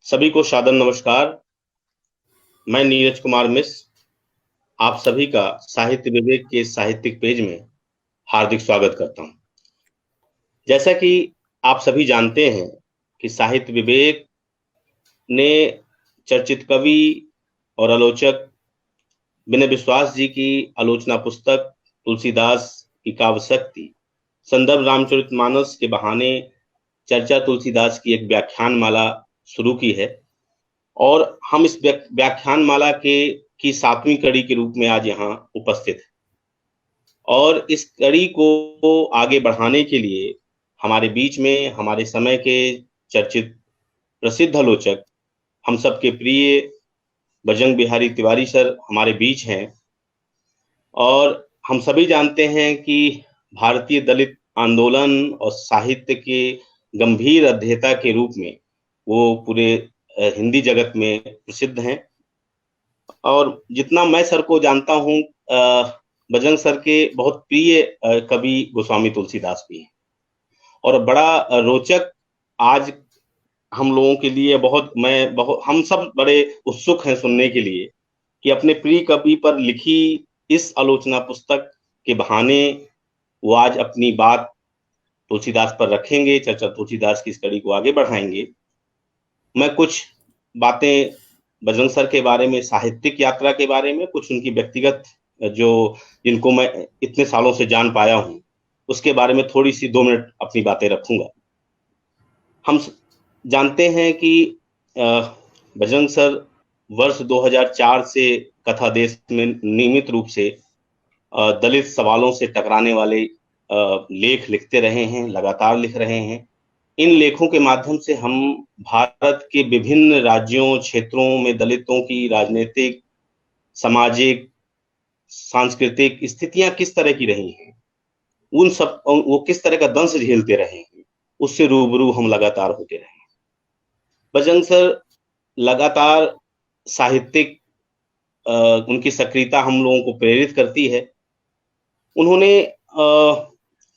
सभी को सादर नमस्कार। मैं नीरज कुमार मिश्र आप सभी का साहित्य विवेक के साहित्यिक पेज में हार्दिक स्वागत करता हूं। जैसा कि आप सभी जानते हैं कि साहित्य विवेक ने चर्चित कवि और आलोचक विनय विश्वास जी की आलोचना पुस्तक तुलसीदास की काव्य शक्ति संदर्भ रामचरितमानस के बहाने चर्चा तुलसीदास की एक व्याख्यान माला शुरू की है और हम इस व्याख्यान माला के की 7वीं कड़ी के रूप में आज यहाँ उपस्थित है। और इस कड़ी को आगे बढ़ाने के लिए हमारे बीच में हमारे समय के चर्चित प्रसिद्ध आलोचक हम सबके प्रिय बजरंग बिहारी तिवारी सर हमारे बीच हैं। और हम सभी जानते हैं कि भारतीय दलित आंदोलन और साहित्य के गंभीर अध्येता के रूप में वो पूरे हिंदी जगत में प्रसिद्ध हैं। और जितना मैं सर को जानता हूं, बजरंग सर के बहुत प्रिय कवि गोस्वामी तुलसीदास भी हैं। और बड़ा रोचक आज हम लोगों के लिए बहुत हम सब बड़े उत्सुक हैं सुनने के लिए कि अपने प्रिय कवि पर लिखी इस आलोचना पुस्तक के बहाने वो आज अपनी बात तुलसीदास पर रखेंगे, चर्चा तुलसीदास की इस कड़ी को आगे बढ़ाएंगे। मैं कुछ बातें बजरंग सर के बारे में, साहित्यिक यात्रा के बारे में, कुछ उनकी व्यक्तिगत जिनको मैं इतने सालों से जान पाया हूं, उसके बारे में थोड़ी सी 2 मिनट अपनी बातें रखूंगा। हम जानते हैं कि बजरंग सर वर्ष 2004 से कथा देश में नियमित रूप से दलित सवालों से टकराने वाले लेख लिखते रहे हैं, लगातार लिख रहे हैं। इन लेखों के माध्यम से हम भारत के विभिन्न राज्यों, क्षेत्रों में दलितों की राजनीतिक, सामाजिक, सांस्कृतिक स्थितियां किस तरह की रही हैं, उन सब वो किस तरह का दंश झेलते रहे हैं, उससे रूबरू हम लगातार होते रहे। बजरंग सर लगातार साहित्यिक उनकी सक्रियता हम लोगों को प्रेरित करती है। उन्होंने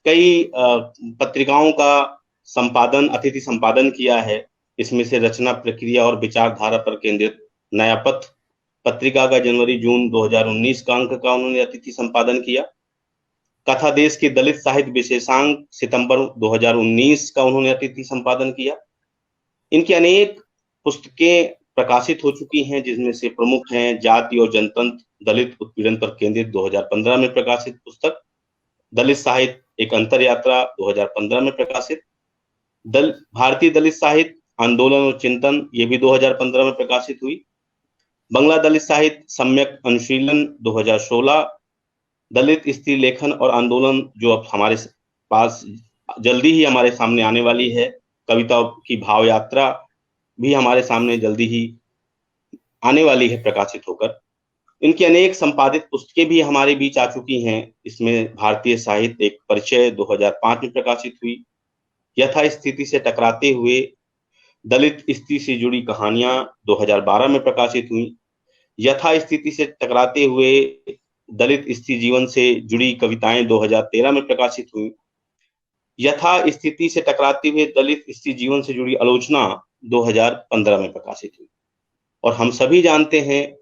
कई पत्रिकाओं का संपादन, अतिथि संपादन किया है। इसमें से रचना प्रक्रिया और विचारधारा पर केंद्रित नया पथ पत्रिका का जनवरी-जून 2019 का अंक का उन्होंने अतिथि संपादन किया। कथा देश के दलित साहित्य विशेषांक सितंबर 2019 का उन्होंने अतिथि संपादन किया। इनकी अनेक पुस्तकें प्रकाशित हो चुकी हैं, जिसमें से प्रमुख हैं जाति और जनतंत्र दलित उत्पीड़न पर केंद्रित 2015 में प्रकाशित पुस्तक, दलित साहित्य एक अंतर यात्रा 2015 में प्रकाशित, भारतीय दलित साहित्य आंदोलन और चिंतन, ये भी 2015 में प्रकाशित हुई, बंगला दलित साहित्य सम्यक अनुशीलन 2016, दलित स्त्री लेखन और आंदोलन जो अब हमारे पास जल्दी ही हमारे सामने आने वाली है, कविता की भाव यात्रा भी हमारे सामने जल्दी ही आने वाली है प्रकाशित होकर। इनकी अनेक संपादित पुस्तकें भी हमारे बीच आ चुकी हैं। इसमें भारतीय साहित्य एक परिचय 2005 में प्रकाशित हुई, यथास्थिति से टकराते हुए दलित स्त्री से जुड़ी कहानियां 2012 में प्रकाशित हुई, यथास्थिति से टकराते हुए दलित स्त्री जीवन से जुड़ी कविताएं 2013 में प्रकाशित हुई, यथास्थिति से टकराते हुए दलित स्त्री जीवन से जुड़ी आलोचना 2015 में प्रकाशित हुई। और हम सभी जानते हैं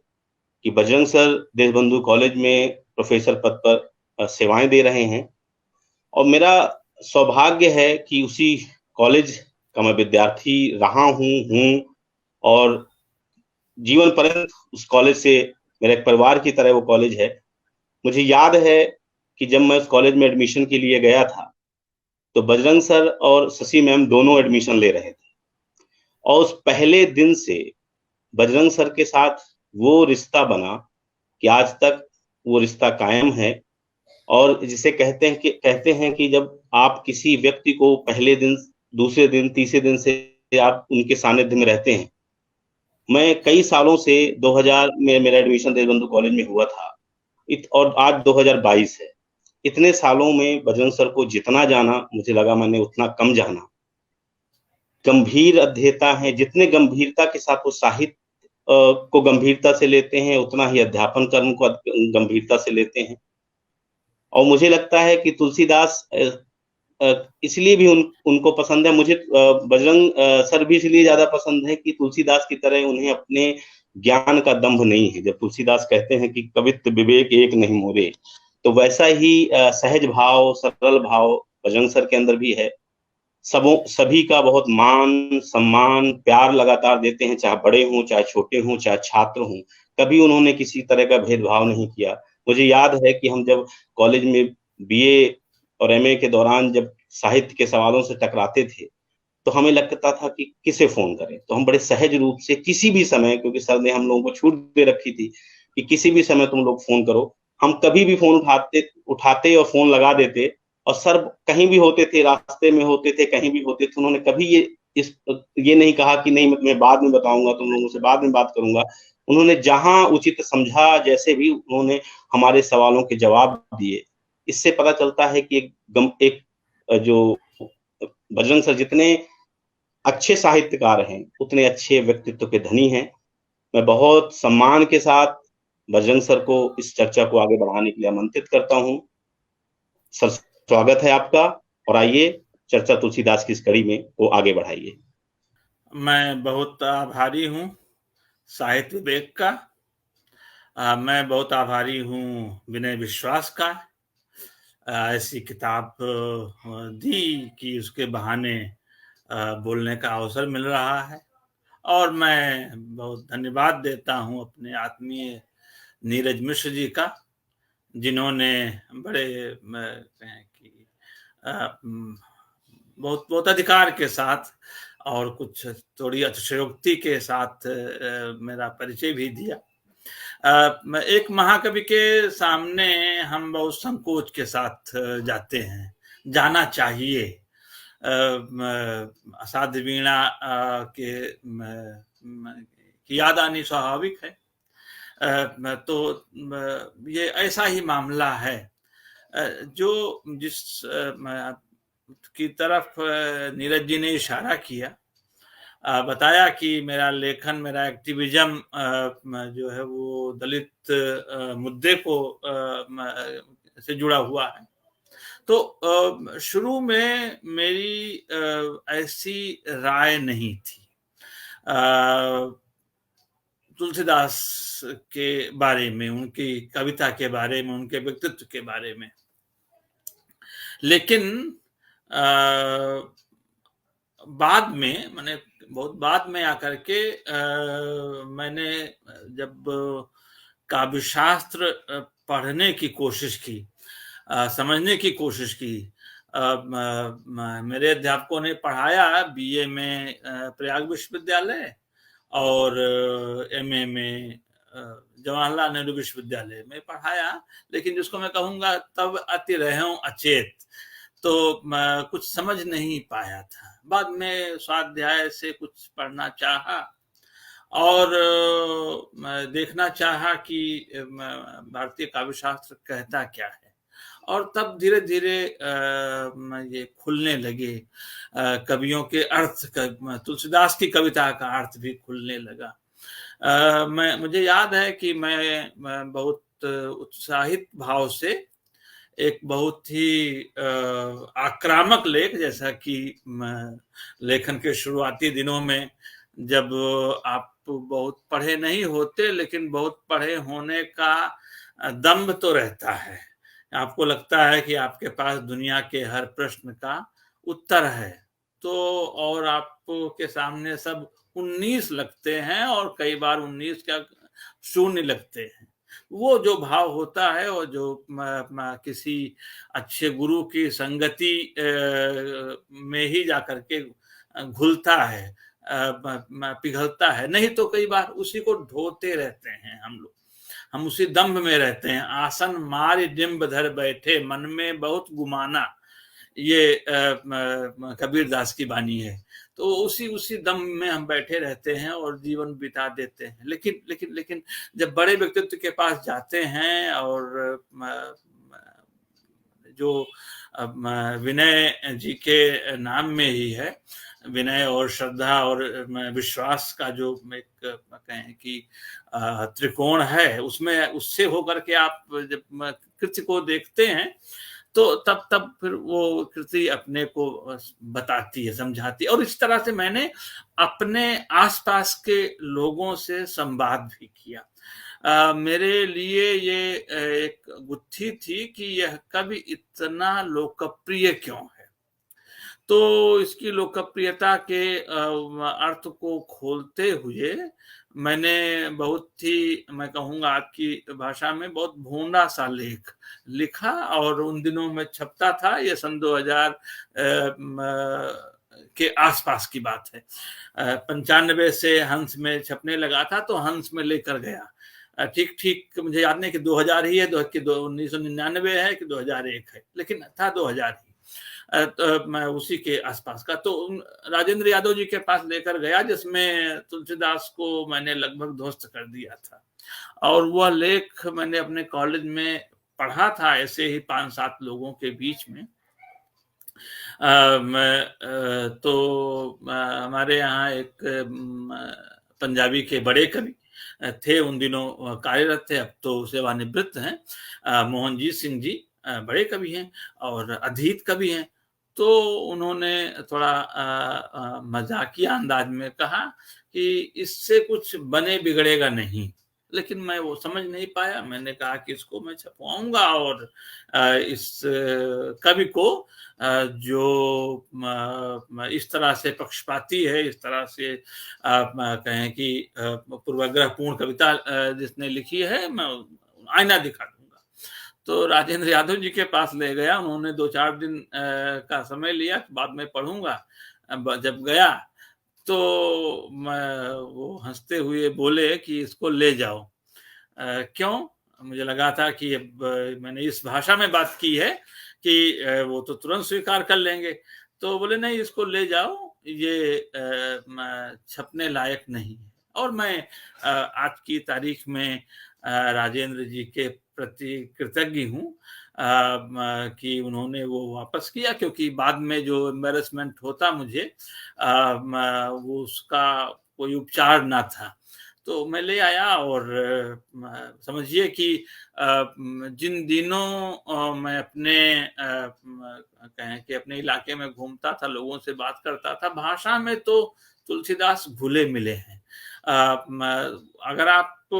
कि बजरंग सर देशबंधु कॉलेज में प्रोफेसर पद पर सेवाएं दे रहे हैं और मेरा सौभाग्य है कि उसी कॉलेज का मैं विद्यार्थी रहा हूं और जीवन पर्यंत उस कॉलेज से मेरे एक परिवार की तरह वो कॉलेज है। मुझे याद है कि जब मैं उस कॉलेज में एडमिशन के लिए गया था तो बजरंग सर और शशि मैम दोनों एडमिशन ले रहे थे और उस पहले दिन से बजरंग सर के साथ वो रिश्ता बना कि आज तक वो रिश्ता कायम है। और जिसे कहते हैं कि जब आप किसी व्यक्ति को पहले दिन, दूसरे दिन, तीसरे दिन से आप उनके सानिध्य में रहते हैं। मैं कई सालों से 2000 में मेरा एडमिशन देशबंधु कॉलेज में हुआ था और आज 2022 है। इतने सालों में बजरंग सर को जितना जाना मुझे लगा मैंने उतना कम जाना। गंभीर अध्येता हैं, जितने गंभीरता के साथ वो साहित्य को गंभीरता से लेते हैं उतना ही अध्यापन कर्म को गंभीरता से लेते हैं। और मुझे लगता है कि तुलसीदास इसलिए भी उनको पसंद है। मुझे बजरंग सर भी इसलिए ज्यादा पसंद है कि तुलसीदास की तरह उन्हें अपने ज्ञान का दंभ नहीं है। जब तुलसीदास कहते हैं कि कवित्व विवेक एक नहीं मोरे, तो वैसा ही सहज भाव, सरल भाव बजरंग सर के अंदर भी है। सभी का बहुत मान सम्मान प्यार लगातार देते हैं, चाहे बड़े हों चाहे छोटे हों चाहे छात्र हों। कभी उन्होंने किसी तरह का भेदभाव नहीं किया। मुझे याद है कि हम जब कॉलेज में बीए और एमए के दौरान जब साहित्य के सवालों से टकराते थे, तो हमें लगता था कि किसे फोन करें। तो हम बड़े सहज रूप से किसी भी समय, क्योंकि सर ने हम लोगों को छूट दे रखी थी कि किसी भी समय तुम लोग फोन करो, हम कभी भी फोन उठाते उठाते और फोन लगा देते। और सर कहीं भी होते थे, रास्ते में होते थे, कहीं भी होते थे, उन्होंने कभी ये नहीं कहा कि नहीं मैं तुम्हें बाद में बताऊंगा, तुम लोगों से बाद में बात करूंगा। उन्होंने जहां उचित समझा, जैसे भी उन्होंने हमारे सवालों के जवाब दिए। इससे पता चलता है कि एक जो बजरंग सर जितने अच्छे साहित्यकार हैं, उतने अच्छे व्यक्तित्व के धनी हैं। मैं बहुत सम्मान के साथ बजरंग सर को इस चर्चा को आगे बढ़ाने के लिए आमंत्रित करता हूं। सर, स्वागत है आपका, और आइए चर्चा तुलसीदास की इस कड़ी में वो आगे बढ़ाइए। मैं बहुत आभारी हूँ साहित्य विवेक का। मैं बहुत आभारी हूँ विनय विश्वास का, ऐसी किताब दी कि उसके बहाने बोलने का अवसर मिल रहा है। और मैं बहुत धन्यवाद देता हूँ अपने आत्मीय नीरज मिश्र जी का, जिन्होंने बड़े कहें कि बहुत बहुत अधिकार के साथ और कुछ थोड़ी अतिशयोक्ति के साथ मेरा परिचय भी दिया। एक महाकवि के सामने हम बहुत संकोच के साथ जाते हैं, जाना चाहिए। असाध्य वीणा के की याद आनी स्वाभाविक है। तो ये ऐसा ही मामला है जो जिस की तरफ नीरज जी ने इशारा किया, बताया कि मेरा लेखन, मेरा एक्टिविज्म जो है वो दलित मुद्दे को से जुड़ा हुआ है। तो शुरू में मेरी ऐसी राय नहीं थी तुलसीदास के बारे में, उनकी कविता के बारे में, उनके व्यक्तित्व के बारे में। लेकिन बाद में, मैंने बहुत बाद में आकर के मैंने जब काव्यशास्त्र पढ़ने की कोशिश की, समझने की कोशिश की, मेरे अध्यापकों ने पढ़ाया बीए में प्रयाग विश्वविद्यालय और एमए में जवाहरलाल नेहरू विश्वविद्यालय में पढ़ाया। लेकिन जिसको मैं कहूँगा तब अति रहूं अचेत, तो कुछ समझ नहीं पाया था। बाद में स्वाध्याय से कुछ पढ़ना चाहा और देखना चाहा कि भारतीय काव्यशास्त्र कहता क्या है, और तब धीरे धीरे ये खुलने लगे कवियों के अर्थ, तुलसीदास की कविता का अर्थ भी खुलने लगा। मुझे याद है कि मैं बहुत उत्साहित भाव से एक बहुत ही आक्रामक लेख, जैसा कि लेखन के शुरुआती दिनों में जब आप बहुत पढ़े नहीं होते लेकिन बहुत पढ़े होने का दम्भ तो रहता है, आपको लगता है कि आपके पास दुनिया के हर प्रश्न का उत्तर है, तो और आपके सामने सब 19 लगते हैं और कई बार 19 क्या शून्य लगते हैं। वो जो भाव होता है और जो किसी अच्छे गुरु की संगति में ही जाकर के घुलता है, पिघलता है, नहीं तो कई बार उसी को ढोते रहते हैं हम लोग, हम उसी दम्भ में रहते हैं। आसन मार डिम्ब धर बैठे, मन में बहुत गुमाना, ये कबीर दास की वाणी है। तो उसी दम में हम बैठे रहते हैं और जीवन बिता देते हैं। लेकिन जब बड़े व्यक्तित्व के पास जाते हैं और जो विनय जी के नाम में ही है, विनय और श्रद्धा और विश्वास का जो एक कहें कि त्रिकोण है, उसमें उससे होकर के आप जब कृत्य को देखते हैं तो तब फिर वो कृति अपने को बताती है, समझाती है। और इस तरह से मैंने अपने आसपास के लोगों से संवाद भी किया। मेरे लिए ये एक गुत्थी थी कि यह कवि इतना लोकप्रिय क्यों है। तो इसकी लोकप्रियता के अर्थ को खोलते हुए मैंने बहुत ही, मैं कहूँगा आपकी भाषा में, बहुत भोंडा सा लेख लिखा और उन दिनों में छपता था। ये सन 2000 के आसपास की बात है। 95 से हंस में छपने लगा था, तो हंस में लेकर गया। ठीक मुझे याद नहीं कि 2000 ही है, 1999 है कि 2001 है, लेकिन था 2000 ही। तो मैं उसी के आसपास का, तो राजेंद्र यादव जी के पास लेकर गया, जिसमें तुलसीदास को मैंने लगभग ध्वस्त कर दिया था। और वह लेख मैंने अपने कॉलेज में पढ़ा था, ऐसे ही 5-7 लोगों के बीच में। तो हमारे यहाँ एक पंजाबी के बड़े कवि थे, उन दिनों कार्यरत थे, अब तो सेवानिवृत्त हैं, मोहनजीत सिंह जी बड़े कवि हैं और अधीत कवि हैं। तो उन्होंने थोड़ा मजाकिया अंदाज में कहा कि इससे कुछ बने बिगड़ेगा नहीं, लेकिन मैं वो समझ नहीं पाया। मैंने कहा कि इसको मैं छपवाऊंगा और इस कवि को जो इस तरह से पक्षपाती है, इस तरह से कहें कि पूर्वाग्रह पूर्ण कविता जिसने लिखी है, मैं आईना दिखा दूंगा। तो राजेंद्र यादव जी के पास ले गया, उन्होंने 2-4 दिन का समय लिया, बाद में पढ़ूंगा। जब गया तो वो हंसते हुए बोले कि इसको ले जाओ। क्यों? मुझे लगा था कि मैंने इस भाषा में बात की है कि वो तो तुरंत स्वीकार कर लेंगे। तो बोले नहीं, इसको ले जाओ, ये छपने लायक नहीं है। और मैं आज की तारीख में राजेंद्र जी के प्रति कृतज्ञ हूँ कि उन्होंने वो वापस किया, क्योंकि बाद में जो एम्बेरसमेंट होता मुझे, वो उसका कोई उपचार ना था। तो मैं ले आया और समझिए कि जिन दिनों मैं अपने कहें कि अपने इलाके में घूमता था, लोगों से बात करता था, भाषा में तो तुलसीदास घुले मिले हैं। अगर आपको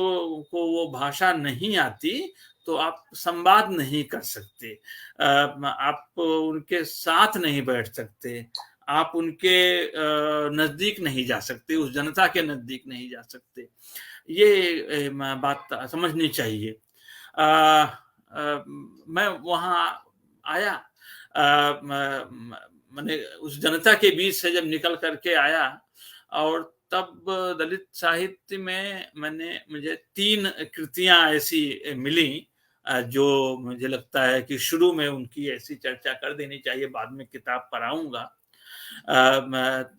वो भाषा नहीं आती तो आप संवाद नहीं कर सकते, आप उनके साथ नहीं बैठ सकते, आप उनके नजदीक नहीं जा सकते, उस जनता के नजदीक नहीं जा सकते। ये बात समझनी चाहिए। मैं वहाँ आया, मैंने उस जनता के बीच से जब निकल करके आया, और तब दलित साहित्य में मुझे 3 कृतियां ऐसी मिली जो मुझे लगता है कि शुरू में उनकी ऐसी चर्चा कर देनी चाहिए, बाद में किताब पढ़ाऊंगा।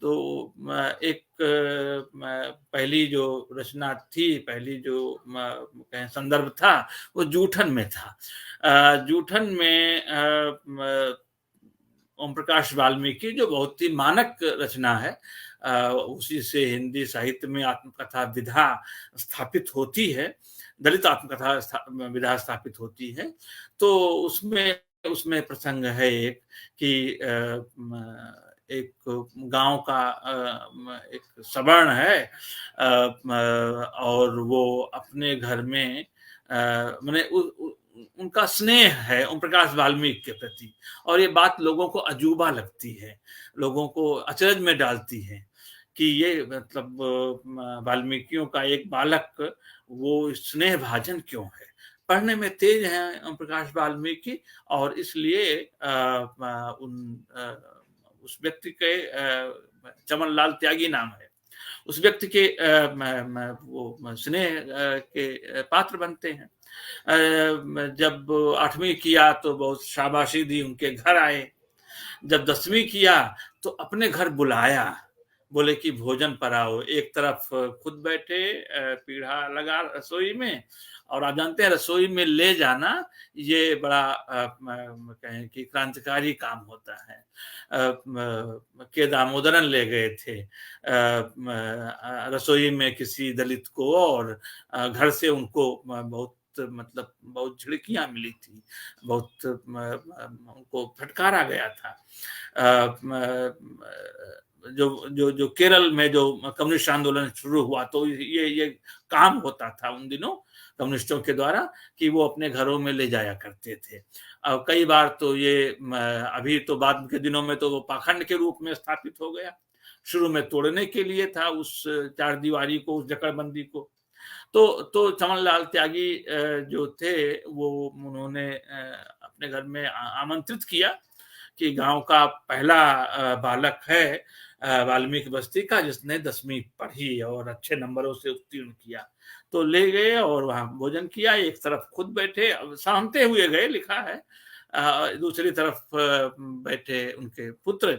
तो एक पहली जो रचना थी, पहली जो संदर्भ था, वो जूठन में था। जूठन में ओम प्रकाश वाल्मीकि, जो बहुत ही मानक रचना है, उसी से हिंदी साहित्य में आत्मकथा विधा स्थापित होती है, दलित आत्मकथा विधा स्थापित होती है। तो उसमें प्रसंग है एक कि एक गांव का एक सवर्ण है, और वो अपने घर में मैंने उनका स्नेह है ओम प्रकाश वाल्मीकि के प्रति, और ये बात लोगों को अजूबा लगती है, लोगों को अचरज में डालती है कि ये मतलब वाल्मीकियों का एक बालक वो स्नेह भाजन क्यों है। पढ़ने में तेज हैं ओम प्रकाश वाल्मीकि, और इसलिए उस व्यक्ति के चमन लाल त्यागी नाम है, उस व्यक्ति के वो स्नेह के पात्र बनते हैं। जब 8वीं किया तो बहुत शाबाशी दी, उनके घर आए। जब 10वीं किया तो अपने घर बुलाया, बोले कि भोजन कराओ। एक तरफ खुद बैठे, पीढ़ा लगा रसोई में, और आप जानते हैं रसोई में ले जाना ये बड़ा कहें कि क्रांतिकारी काम होता है। के दामोदरन ले गए थे रसोई में किसी दलित को, और घर से उनको बहुत मतलब बहुत झिड़कियां मिली थी, बहुत उनको फटकारा गया था। जो जो जो केरल में जो कम्युनिस्ट आंदोलन शुरू हुआ तो ये काम होता था उन दिनों कम्युनिस्टों के द्वारा कि वो अपने घरों में ले जाया करते थे। और कई बार तो ये अभी तो बाद के दिनों में तो वो पाखंड के रूप में स्थापित हो गया, शुरू में तोड़ने के लिए था उस चार दीवारी को, उस जकड़बंदी को। तो चमनलाल त्यागी जो थे वो उन्होंने अपने घर में आमंत्रित किया कि गांव का पहला बालक है वाल्मीकि बस्ती का जिसने 10वीं पढ़ी और अच्छे नंबरों से उत्तीर्ण किया। तो ले गए और वहां भोजन किया, एक तरफ खुद बैठे सहमते हुए गए, लिखा है, दूसरी तरफ बैठे उनके पुत्र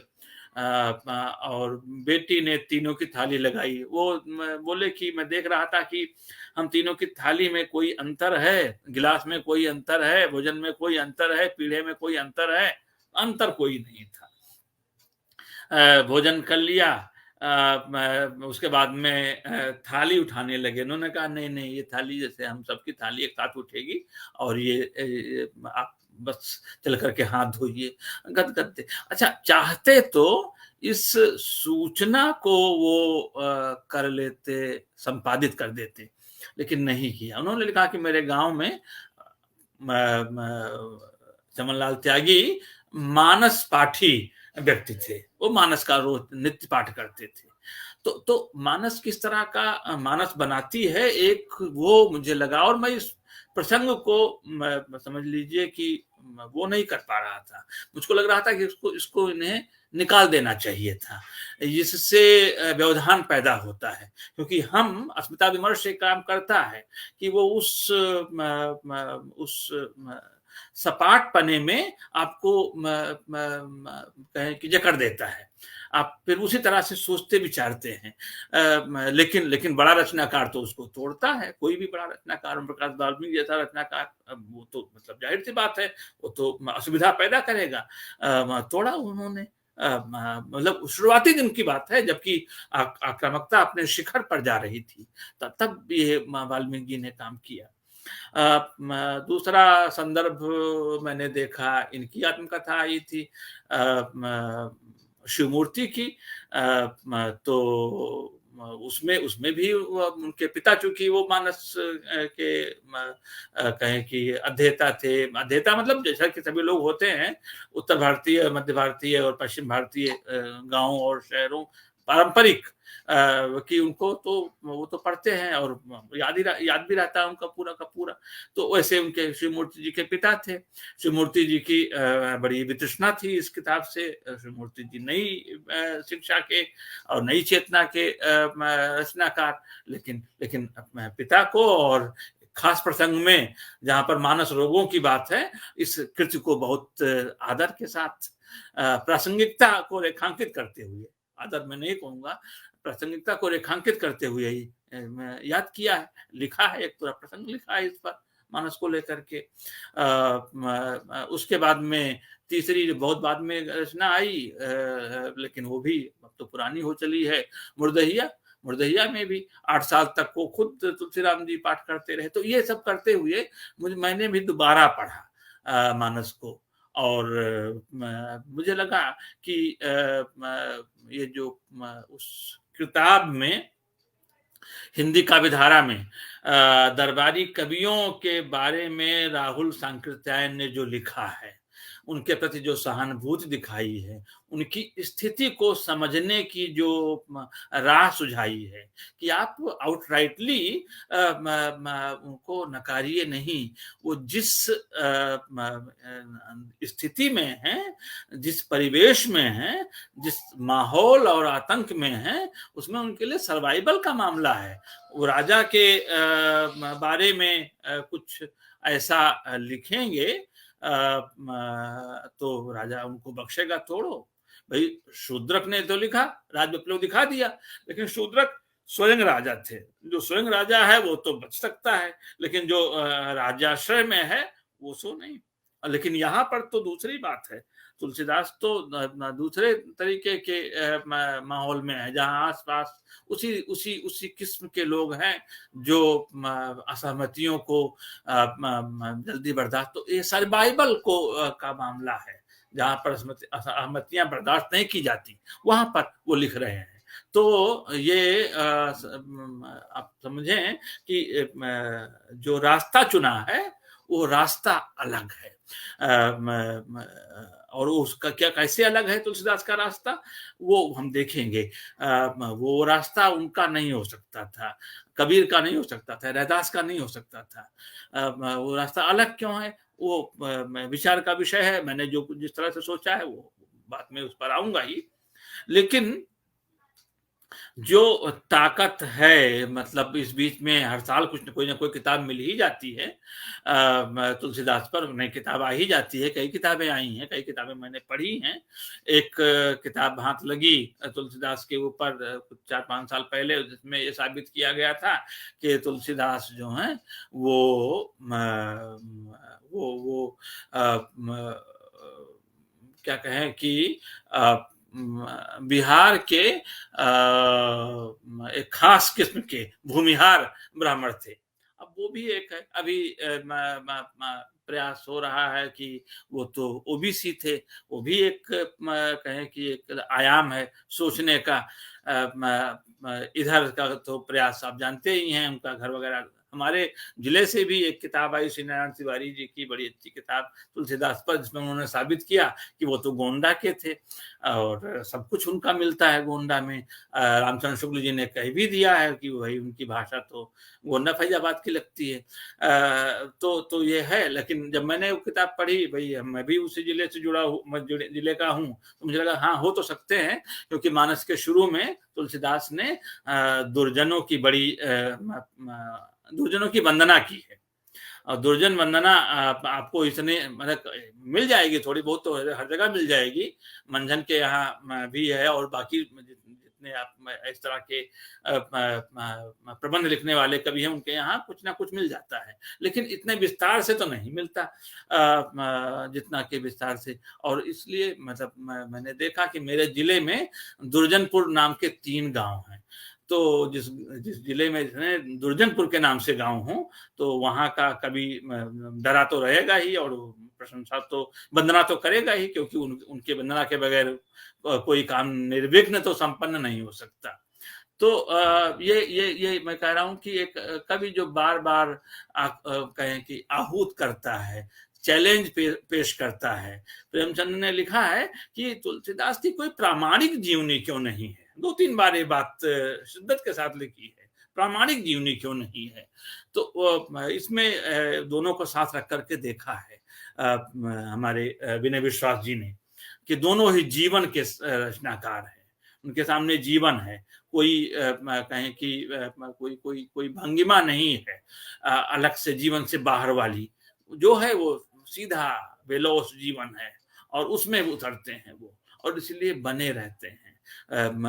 और बेटी ने तीनों की थाली लगाई। वो बोले कि मैं देख रहा था कि हम तीनों की थाली में कोई अंतर है, गिलास में कोई अंतर है, भोजन में कोई अंतर है, पीढ़े में कोई अंतर है, अंतर कोई नहीं था। भोजन कर लिया, उसके बाद में थाली उठाने लगे। उन्होंने कहा नहीं नहीं, ये थाली जैसे हम सबकी थाली एक साथ उठेगी और ये आप बस चल करके हाथ धोइए, गदगद। अच्छा, चाहते तो इस सूचना को वो कर लेते, संपादित कर देते, लेकिन नहीं किया। उन्होंने लिखा कि मेरे गांव में चमनलाल त्यागी मानस पाठी व्यक्ति थे, वो मानस का रोज नित्य पाठ करते थे। तो मानस किस तरह का मानस बनाती है एक, वो मुझे लगा। और मैं इस प्रसंग को समझ लीजिए कि वो नहीं कर पा रहा था, मुझको लग रहा था कि इसको इन्हें निकाल देना चाहिए था, जिससे व्यवधान पैदा होता है। क्योंकि हम अस्मिता विमर्श से काम करता है कि वो उस सपाट पने में आपको कहें कि जकड़ देता है, आप फिर उसी तरह से सोचते विचारते हैं। लेकिन बड़ा रचनाकार तो उसको तोड़ता है। कोई भी बड़ा रचनाकार, प्रकाश वाल्मीकि जैसा रचनाकार, वो तो मतलब जाहिर सी बात है वो तो असुविधा पैदा करेगा। तोड़ा उन्होंने, मतलब शुरुआती दिन की बात है जबकि आक्रामकता अपने शिखर पर जा रही थी, तब ये वाल्मीकि ने काम किया। दूसरा संदर्भ मैंने देखा, इनकी आत्मकथा आई थी शिवमूर्ति की, तो उसमें भी उनके पिता, चूंकि वो मानस के कहें कि अध्येता थे। अध्येता मतलब जैसा कि सभी लोग होते हैं, उत्तर भारतीय, मध्य भारतीय और पश्चिम भारतीय गांवों और शहरों पारंपरिक कि उनको तो वो तो पढ़ते हैं और याद भी रहता है उनका पूरा का पूरा। तो वैसे उनके शिवमूर्ति जी के पिता थे। शिवमूर्ति जी की बड़ी वितृष्णा थी इस किताब से। शिवमूर्ति जी नई शिक्षा के और नई चेतना के रचनाकार, लेकिन पिता को और खास प्रसंग में जहां पर मानस रोगों की बात है, इस कृति को बहुत आदर के साथ प्रासंगिकता को रेखांकित करते हुए, आदर मैं नहीं कहूंगा, प्रासंगिकता को रेखांकित करते हुए ही याद किया है, लिखा है, एक पूरा प्रसंग लिखा है इस पर मानस को लेकर के। उसके बाद में तीसरी बहुत बाद में रचना आई, लेकिन वो भी अब तो पुरानी हो चली है, मुर्दहिया में भी 8 साल तक वो खुद तुलसीराम जी पाठ करते रहे। तो ये सब करते हुए मैंने भी दोबारा पढ़ा मानस को, और मुझे लगा कि ये जो उस किताब में हिंदी काव्यधारा में दरबारी कवियों के बारे में राहुल सांकृत्यायन ने जो लिखा है, उनके प्रति जो सहानुभूति दिखाई है, उनकी स्थिति को समझने की जो राह सुझाई है कि आप आउटराइटली उनको नकारिए नहीं। वो जिस स्थिति में है, जिस परिवेश में है, जिस माहौल और आतंक में है, उसमें उनके लिए सर्वाइवल का मामला है। वो राजा के बारे में कुछ ऐसा लिखेंगे तो राजा उनको बख्शेगा थोड़ो। भाई शूद्रक ने तो लिखा, राज विप्लव दिखा दिया, लेकिन शूद्रक स्वयं राजा थे। जो स्वयं राजा है वो तो बच सकता है, लेकिन जो राजाश्रय में है वो सो नहीं। लेकिन यहाँ पर तो दूसरी बात है, तुलसीदास तो दूसरे तरीके के माहौल में है, जहाँ आसपास उसी उसी उसी किस्म के लोग हैं जो असहमतियों को जल्दी बर्दाश्त, तो ये सर्वाइवल को का मामला है, जहाँ पर असहमतियां बर्दाश्त नहीं की जाती, वहां पर वो लिख रहे हैं। तो ये आप समझें कि जो रास्ता चुना है वो रास्ता अलग है। और उसका क्या, कैसे अलग है तुलसीदास का रास्ता, वो हम देखेंगे। वो रास्ता उनका नहीं हो सकता था, कबीर का नहीं हो सकता था, रैदास का नहीं हो सकता था। वो रास्ता अलग क्यों है, वो विचार का विषय है। मैंने जो जिस तरह से सोचा है वो बात में उस पर आऊंगा ही, लेकिन जो ताकत है, मतलब इस बीच में हर साल कुछ न कोई किताब मिल ही जाती है। तुलसीदास पर नई किताब आ ही जाती है, कई किताबें आई हैं, कई किताबें मैंने पढ़ी हैं। एक किताब हाथ लगी तुलसीदास के ऊपर कुछ 4-5 साल पहले, जिसमें ये साबित किया गया था कि तुलसीदास जो हैं वो क्या कहें कि बिहार के एक खास किस्म के भूमिहार ब्राह्मण थे। अब वो भी एक है, अभी प्रयास हो रहा है कि वो तो ओबीसी थे, वो भी एक कहें कि एक आयाम है सोचने का। इधर का तो प्रयास आप जानते ही हैं, उनका घर वगैरह। हमारे जिले से भी एक किताब आई श्री नारायण तिवारी जी की, बड़ी अच्छी किताब तुलसीदास पर, जिसमें उन्होंने साबित किया कि वो तो गोंडा के थे और सब कुछ उनका मिलता है गोंडा में। रामचंद्र शुक्ल जी ने कह भी दिया है कि वही उनकी भाषा तो गोंडा फैजाबाद की लगती है। तो ये है। लेकिन जब मैंने वो किताब पढ़ी, भाई मैं भी उसी जिले से जिले का हूँ, तो मुझे लगा हाँ हो तो सकते हैं, क्योंकि मानस के शुरू में तुलसीदास ने दुर्जनों की वंदना की है। और दुर्जन वंदना आपको इसने मतलब मिल जाएगी, थोड़ी बहुत तो हर जगह मिल जाएगी। मंझन के यहाँ भी है, और बाकी जितने आप इस तरह के प्रबंध लिखने वाले कवि हैं, उनके यहाँ कुछ ना कुछ मिल जाता है, लेकिन इतने विस्तार से तो नहीं मिलता जितना के विस्तार से। और इसलिए मतलब मैंने देखा कि मेरे जिले में दुर्जनपुर नाम के 3 गांव हैं। तो जिस जिले में दुर्जनपुर के नाम से गांव हो, तो वहां का कभी डरा तो रहेगा ही, और प्रशंसा तो वंदना तो करेगा ही, क्योंकि उनके वंदना के बगैर कोई काम निर्विघ्न तो संपन्न नहीं हो सकता। तो ये मैं कह रहा हूं कि एक कवि जो बार बार कहें कि आहूत करता है, चैलेंज पेश करता है। प्रेमचंद ने लिखा है कि तुलसीदास की कोई प्रामाणिक जीवनी क्यों नहीं है। 2-3 बार ये बात शिद्दत के साथ लिखी है, प्रामाणिक जीवनी क्यों नहीं है। तो इसमें दोनों को साथ रख करके देखा है हमारे विनय विश्वास जी ने, कि दोनों ही जीवन के रचनाकार हैं। उनके सामने जीवन है, कोई कहें कि कोई भंगिमा नहीं है अलग से जीवन से बाहर वाली। जो है वो सीधा बेलोस जीवन है, और उसमें उतरते हैं वो, और इसलिए बने रहते हैं।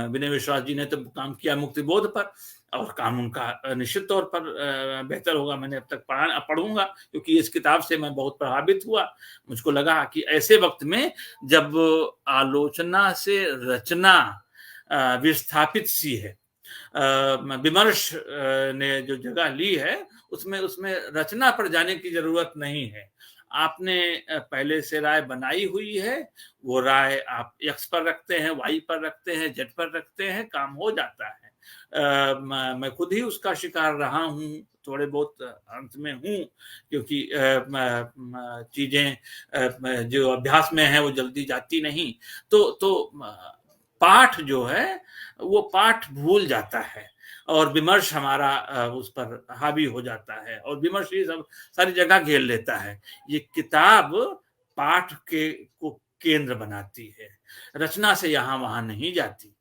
विनय विश्वास जी ने तो काम किया मुक्ति बोध पर, और काम उनका निश्चित तौर पर बेहतर होगा। मैंने अब तक पढ़ूंगा, क्योंकि इस किताब से मैं बहुत प्रभावित हुआ। मुझको लगा कि ऐसे वक्त में जब आलोचना से रचना विस्थापित सी है, विमर्श ने जो जगह ली है, उसमें रचना पर जाने की जरूरत नहीं है। आपने पहले से राय बनाई हुई है, वो राय आप एक्स पर रखते हैं, वाई पर रखते हैं, जेड पर रखते हैं, काम हो जाता है। मैं खुद ही उसका शिकार रहा हूँ, थोड़े बहुत अंत में हूँ, क्योंकि चीजें जो अभ्यास में है वो जल्दी जाती नहीं। तो पाठ जो है वो पाठ भूल जाता है, और विमर्श हमारा उस पर हावी हो जाता है, और विमर्श ये सब सारी जगह घेर लेता है। ये किताब पाठ को केंद्र बनाती है, रचना से यहाँ वहां नहीं जाती।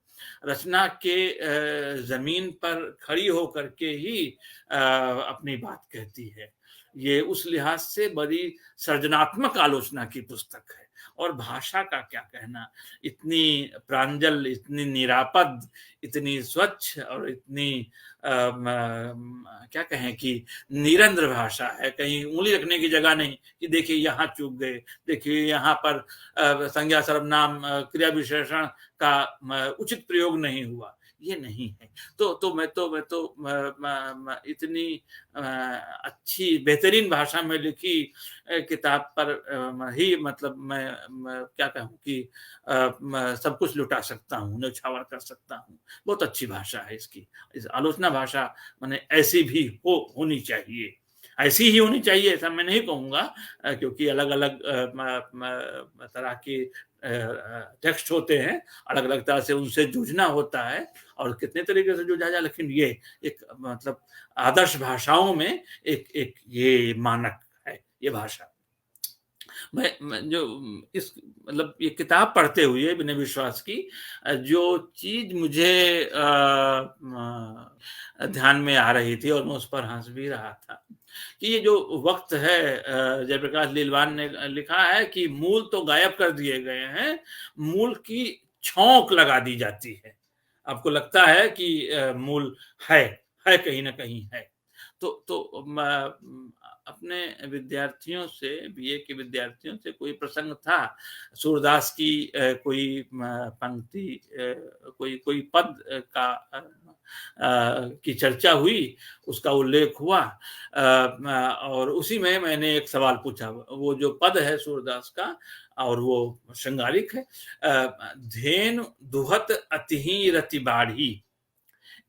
रचना के जमीन पर खड़ी होकर के ही अपनी बात कहती है। ये उस लिहाज से बड़ी सृजनात्मक आलोचना की पुस्तक है, और भाषा का क्या कहना, इतनी प्रांजल, इतनी निरापद, इतनी स्वच्छ और इतनी क्या कहें कि निरंद्र भाषा है। कहीं उंगली रखने की जगह नहीं कि देखिए यहाँ चूक गए, देखिए यहाँ पर संज्ञा सर्वनाम क्रिया विशेषण का उचित प्रयोग नहीं हुआ, ये नहीं है। तो मैं इतनी अच्छी बेहतरीन भाषा में लिखी किताब पर ही मतलब मैं क्या कहूँ कि सब कुछ लुटा सकता हूँ, न्यौछावर कर सकता हूँ। बहुत अच्छी भाषा है इसकी। इस आलोचना भाषा माने ऐसी भी होनी चाहिए, ऐसी ही होनी चाहिए ऐसा मैं नहीं कहूँगा, क्योंकि अलग-अलग तरह के टेक्स्ट होते हैं, अलग-अलग तरह से उनसे जूझना होता है और कितने तरीके से जूझा जाए, लेकिन ये एक मतलब आदर्श भाषाओं में एक ये मानक है ये भाषा। मैं जो इस मतलब ये किताब पढ़ते हुए विनय विश्वास की जो चीज मुझे ध्यान में आ रही थी और मैं उस पर हंस भी रहा था कि ये जो वक्त है, जयप्रकाश लीलवान ने लिखा है कि मूल तो गायब कर दिए गए हैं, मूल की छौंक लगा दी जाती है। आपको लगता है कि मूल है कहीं ना कहीं है। तो अपने विद्यार्थियों से, बीए के विद्यार्थियों से कोई प्रसंग था, सूरदास की कोई पंक्ति, कोई पद का की चर्चा हुई, उसका उल्लेख हुआ और उसी में मैंने एक सवाल पूछा। वो जो पद है सूरदास का और वो श्रृंगारिक है, धेनु दुहत अतिही रति बाढ़ी,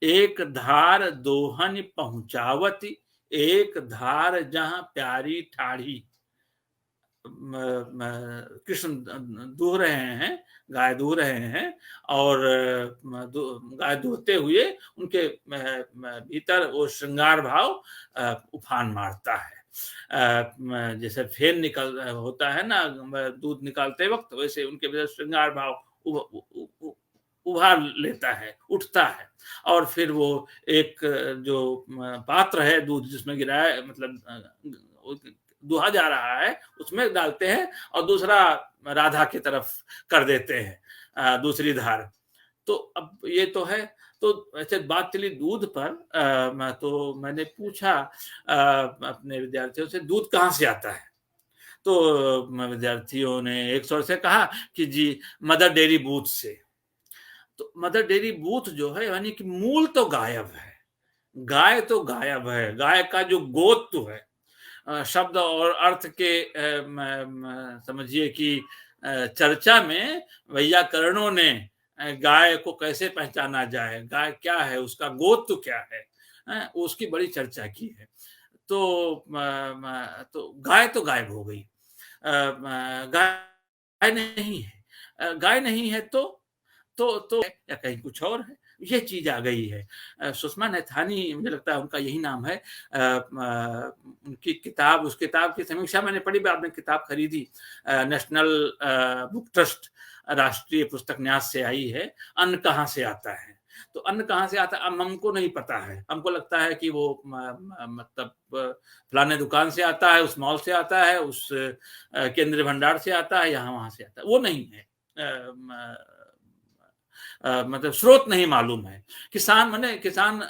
एक धार दोहन पहुंचावती, एक धार जहां प्यारी ठाढ़ी। कृष्ण दूह रहे हैं, गाय दूह रहे हैं और गाय दूहते हुए उनके भीतर वो श्रृंगार भाव उफान मारता है। जैसे फेन निकल होता है ना दूध निकालते वक्त, वैसे उनके भीतर श्रृंगार भाव उभार लेता है, उठता है और फिर वो एक जो पात्र है दूध जिसमें गिराया मतलब दुहा जा रहा है उसमें डालते हैं और दूसरा राधा की तरफ कर देते हैं दूसरी धार। तो अब ये तो है। तो ऐसे बात चली दूध पर, तो मैंने पूछा अपने विद्यार्थियों से दूध कहाँ से आता है। तो विद्यार्थियों ने एक स्वर से कहा कि जी मदर डेयरी बूथ से। तो मदर डेयरी बूथ जो है यानी कि मूल तो गायब है, गाय तो गायब है, गाय का जो गोत्व है, शब्द और अर्थ के समझिए कि चर्चा में वैयाकरणों ने गाय को कैसे पहचाना जाए, गाय क्या है, उसका गोत्व क्या है, उसकी बड़ी चर्चा की है। तो गाय तो गायब हो गई, गाय नहीं है, गाय नहीं है तो या कहीं कुछ और है, ये चीज आ गई है। सुषमा नैथानी मुझे लगता है उनका यही नाम है, उनकी किताब, उस किताब की समीक्षा मैंने पढ़ी, बाद में किताब खरीदी, नेशनल बुक ट्रस्ट राष्ट्रीय पुस्तक न्यास से आई है, अन्न कहाँ से आता है। तो अन्न कहाँ से आता है हमको नहीं पता है, हमको लगता है कि वो मतलब फलाने दुकान से आता है, उस मॉल से आता है, उस केंद्रीय भंडार से आता है, यहाँ वहां से आता है, वो नहीं है। मतलब स्रोत नहीं मालूम है। किसान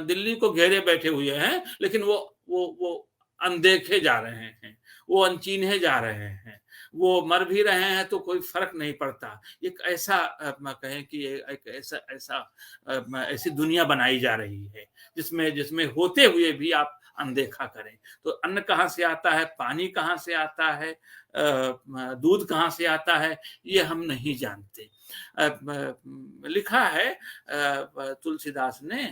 दिल्ली को घेरे बैठे हुए हैं, लेकिन वो अनदेखे जा रहे हैं, वो अनचीन्हे जा रहे हैं, वो मर भी रहे हैं तो कोई फर्क नहीं पड़ता। एक ऐसा कहें कि एक ऐसी दुनिया बनाई जा रही है जिसमें होते हुए भी आप अनदेखा करें। तो अन्न कहाँ से आता है, पानी कहाँ से आता है, दूध कहाँ से आता है, ये हम नहीं जानते। लिखा है तुलसीदास ने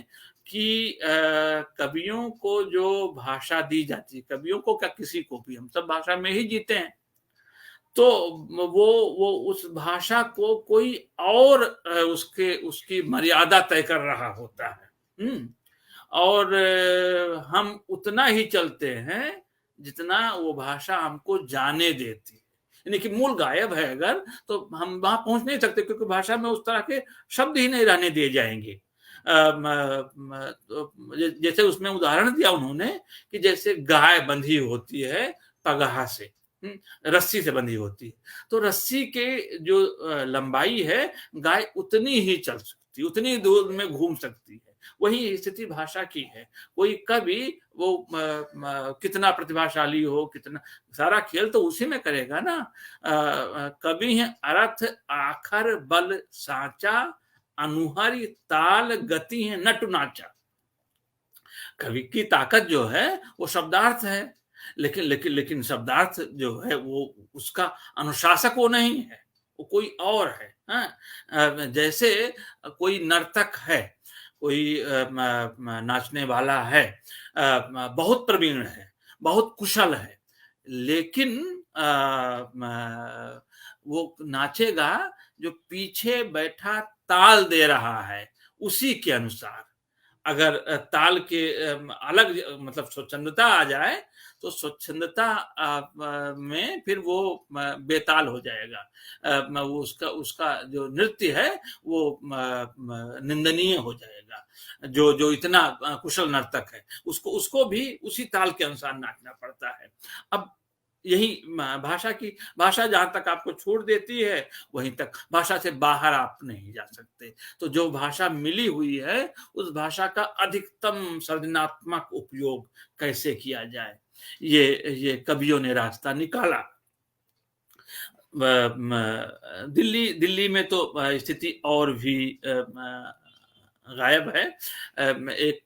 कि कवियों को जो भाषा दी जाती है, कवियों को क्या किसी को भी, हम सब भाषा में ही जीते हैं, तो वो उस भाषा को कोई और उसकी मर्यादा तय कर रहा होता है। और हम उतना ही चलते हैं जितना वो भाषा हमको जाने देती है। यानी कि मूल गायब है अगर, तो हम वहां पहुंच नहीं सकते, क्योंकि भाषा में उस तरह के शब्द ही नहीं रहने दिए जाएंगे। जैसे उसमें उदाहरण दिया उन्होंने कि जैसे गाय बंधी होती है पगहा से, रस्सी से बंधी होती है। तो रस्सी के जो लंबाई है, गाय उतनी ही चल सकती है, उतनी दूर में घूम सकती है। वही स्थिति भाषा की है। कोई कवि वो कितना प्रतिभाशाली हो, कितना, सारा खेल तो उसी में करेगा ना। कवि है अर्थ आखर बल साचा, अनुहरि ताल गति है नटु नाचा। कवि की ताकत जो है वो शब्दार्थ है, लेकिन शब्दार्थ जो है वो उसका अनुशासक वो नहीं है, वो कोई और है। जैसे कोई नर्तक है, कोई नाचने वाला है, बहुत प्रवीण है, बहुत कुशल है, लेकिन वो नाचेगा जो पीछे बैठा ताल दे रहा है उसी के अनुसार। अगर ताल के अलग मतलब स्वच्छंदता आ जाए तो स्वच्छंदता में फिर वो बेताल हो जाएगा, वो उसका जो नृत्य है वो निंदनीय हो जाएगा। जो इतना कुशल नर्तक है उसको भी उसी ताल के अनुसार नाचना पड़ता है। अब यही भाषा जहां तक आपको छूट देती है वहीं तक, भाषा से बाहर आप नहीं जा सकते। तो जो भाषा मिली हुई है उस भाषा का अधिकतम सृजनात्मक उपयोग कैसे किया जाए, ये कवियों ने रास्ता निकाला। दिल्ली में तो स्थिति और भी गायब है। एक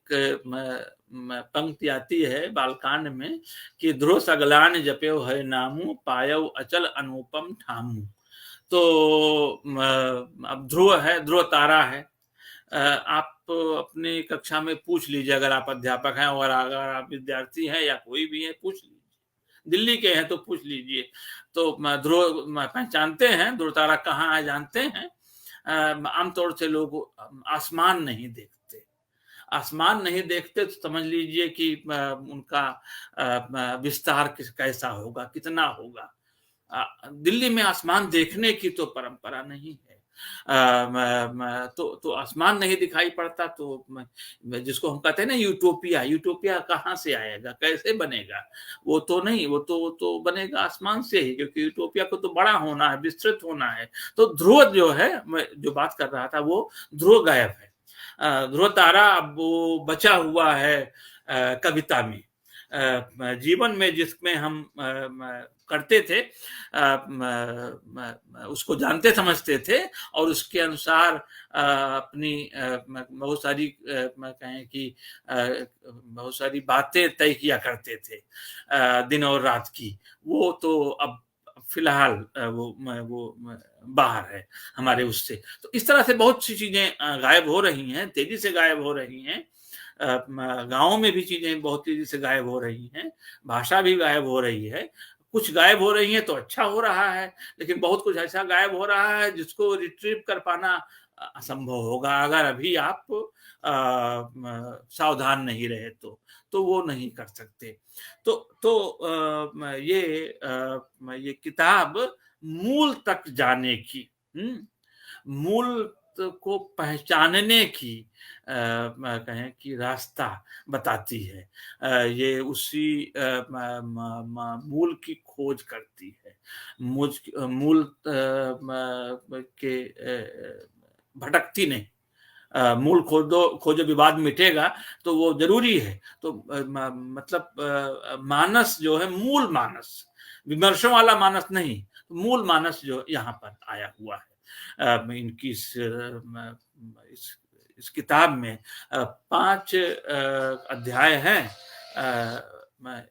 पंक्ति आती है बालकांड में कि ध्रुव सगलान जप्यो है नामू, पायो अचल अनुपम ठामू। तो अब ध्रुव है, ध्रुव तारा है। आप अपनी कक्षा में पूछ लीजिए, अगर आप अध्यापक हैं और अगर आप विद्यार्थी हैं या कोई भी है, पूछ लीजिए, दिल्ली के हैं तो पूछ लीजिए। तो ध्रुव पहचानते हैं, ध्रुव तारा कहाँ है जानते हैं? आमतौर से लोग आसमान नहीं देखते, आसमान नहीं देखते तो समझ लीजिए कि उनका विस्तार कैसा होगा, कितना होगा। दिल्ली में आसमान देखने की तो परंपरा नहीं है। तो आसमान नहीं दिखाई पड़ता, तो जिसको हम कहते हैं ना यूटोपिया कहाँ से आएगा, कैसे बनेगा? वो तो नहीं, वो तो बनेगा आसमान से ही, क्योंकि यूटोपिया को तो बड़ा होना है, विस्तृत होना है। तो ध्रुव जो है, मैं जो बात कर रहा था, वो ध्रुव गायब है। ध्रुव तारा अब वो बचा हुआ है कविता में, जीवन में जिसमें हम करते थे, उसको जानते समझते थे और उसके अनुसार अपनी बहुत सारी कहें कि बहुत सारी बातें तय किया करते थे दिन और रात की। वो तो अब फिलहाल वो बाहर है हमारे उससे। तो इस तरह से बहुत सी चीजें गायब हो रही हैं, तेजी से गायब हो रही हैं। गाँव में भी चीजें बहुत तेजी से गायब हो रही हैं, भाषा भी गायब हो रही है। कुछ गायब हो रही है तो अच्छा हो रहा है, लेकिन बहुत कुछ ऐसा गायब हो रहा है जिसको रिट्रीव कर पाना असंभव होगा अगर अभी आप सावधान नहीं रहे तो वो नहीं कर सकते। तो ये किताब मूल तक जाने की, मूल को पहचानने की कहें कि रास्ता बताती है। ये उसी मूल की खोज करती है, मूल के भटकती नहीं। मूल खोजो विवाद मिटेगा, तो वो जरूरी है। तो मतलब मानस जो है, मूल मानस, विमर्शों वाला मानस नहीं, मूल मानस जो यहाँ पर आया हुआ है। इनकी इस किताब में 5 अध्याय हैं।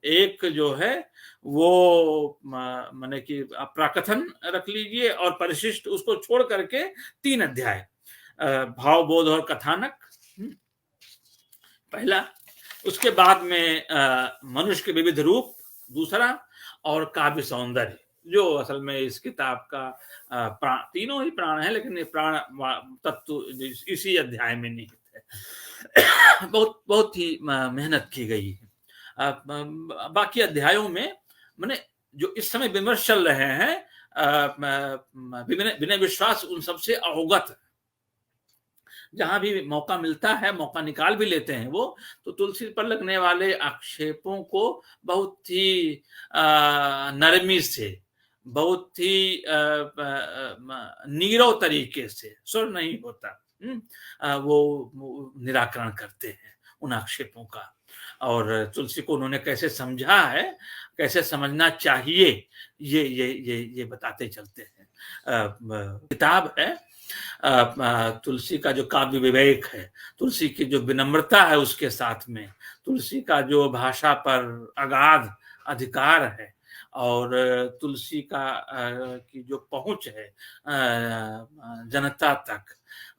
एक जो है वो माने कि प्राकथन रख लीजिए और परिशिष्ट, उसको छोड़ करके 3 अध्याय, भाव, बोध और कथानक पहला, उसके बाद में मनुष्य के विविध रूप दूसरा, और काव्य सौंदर्य, जो असल में इस किताब का तीनों ही प्राण है, लेकिन ये प्राण तत्व इसी अध्याय में निहित है। बहुत ही मेहनत की गई है। बाकी अध्यायों में माने जो इस समय विमर्श चल रहे हैं, विनय विश्वास उन सबसे अवगत जहां भी मौका मिलता है मौका निकाल भी लेते हैं वो, तो तुलसी पर लगने वाले आक्षेपों को बहुत ही नरमी से, बहुत ही नीरव तरीके से, सुर नहीं होता, वो निराकरण करते हैं उन आक्षेपों का। और तुलसी को उन्होंने कैसे समझा है, कैसे समझना चाहिए, ये बताते चलते हैं। किताब है तुलसी का जो काव्य विवेक है, तुलसी की जो विनम्रता है उसके साथ में, तुलसी का जो भाषा पर अगाध अधिकार है, और तुलसी का की जो पहुंच है जनता तक,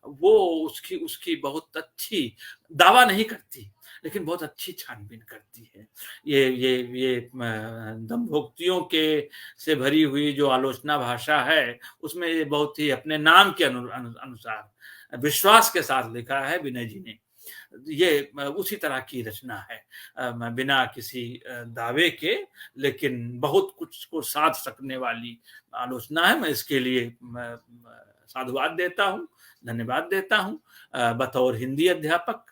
वो उसकी बहुत अच्छी, दावा नहीं करती लेकिन बहुत अच्छी छानबीन करती है। ये दंभोक्तियों के से भरी हुई जो आलोचना भाषा है, उसमें ये बहुत ही अपने नाम के अनुसार विश्वास के साथ लिखा है विनय जी ने। ये उसी तरह की रचना है, बिना किसी दावे के, लेकिन बहुत कुछ को साध सकने वाली आलोचना है। मैं इसके लिए साधुवाद देता हूँ, धन्यवाद देता हूँ। बतौर हिंदी अध्यापक,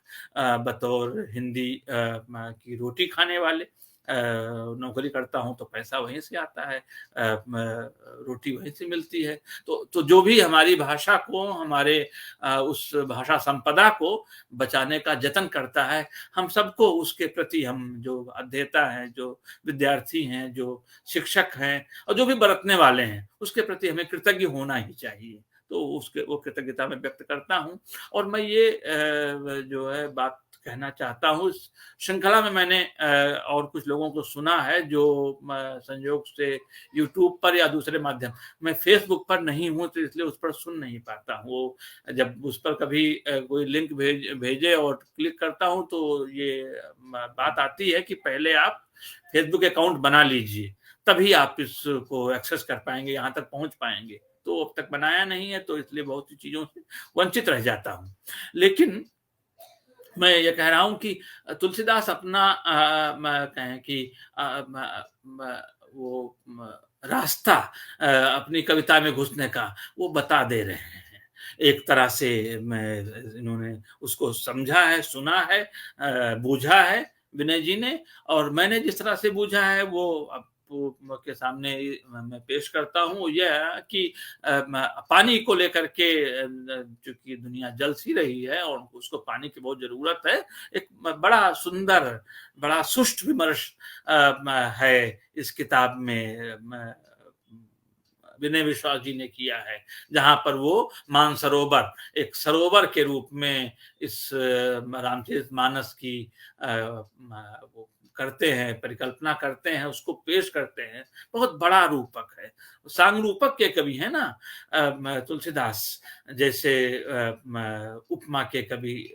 बतौर हिंदी की रोटी खाने वाले, नौकरी करता हूं तो पैसा वहीं से आता है, रोटी वहीं से मिलती है। तो जो भी हमारी भाषा को, हमारे उस भाषा संपदा को बचाने का जतन करता है, हम सबको उसके प्रति, हम जो अध्येता हैं, जो विद्यार्थी हैं, जो शिक्षक हैं, और जो भी बरतने वाले हैं, उसके प्रति हमें कृतज्ञ होना ही चाहिए। तो वो कृतज्ञता मैं व्यक्त करता हूँ। और मैं ये जो है बात कहना चाहता हूँ, इस श्रृंखला में मैंने और कुछ लोगों को सुना है जो संयोग से यूट्यूब पर या दूसरे माध्यम, मैं फेसबुक पर नहीं हूँ तो इसलिए उस पर सुन नहीं पाता हूँ। वो जब उस पर कभी कोई लिंक भेजे और क्लिक करता हूँ तो ये बात आती है कि पहले आप फेसबुक अकाउंट बना लीजिए, तभी आप इसको एक्सेस कर पाएंगे, यहाँ तक पहुंच पाएंगे। तो अब तक बनाया नहीं है, तो इसलिए बहुत सी चीजों से वंचित रह जाता हूं। लेकिन मैं ये कह रहा हूं कि तुलसीदास अपना कहें कि वो रास्ता अपनी कविता में घुसने का वो बता दे रहे हैं। एक तरह से इन्होंने उसको समझा है, सुना है, बूझा है विनय जी ने, और मैंने जिस तरह से बूझा है वो के सामने मैं पेश करता हूँ। यह कि पानी को लेकर के चूंकि दुनिया जल सी रही है और उसको पानी की बहुत जरूरत है, एक बड़ा सुंदर, बड़ा सुष्ट विमर्श है इस किताब में विनय विश्वास जी ने किया है, जहां पर वो मानसरोवर, एक सरोवर के रूप में इस रामचरित मानस की वो करते हैं, परिकल्पना करते हैं, उसको पेश करते हैं। बहुत बड़ा रूपक है, सांग रूपक के कवि है ना तुलसीदास, जैसे उपमा के कवि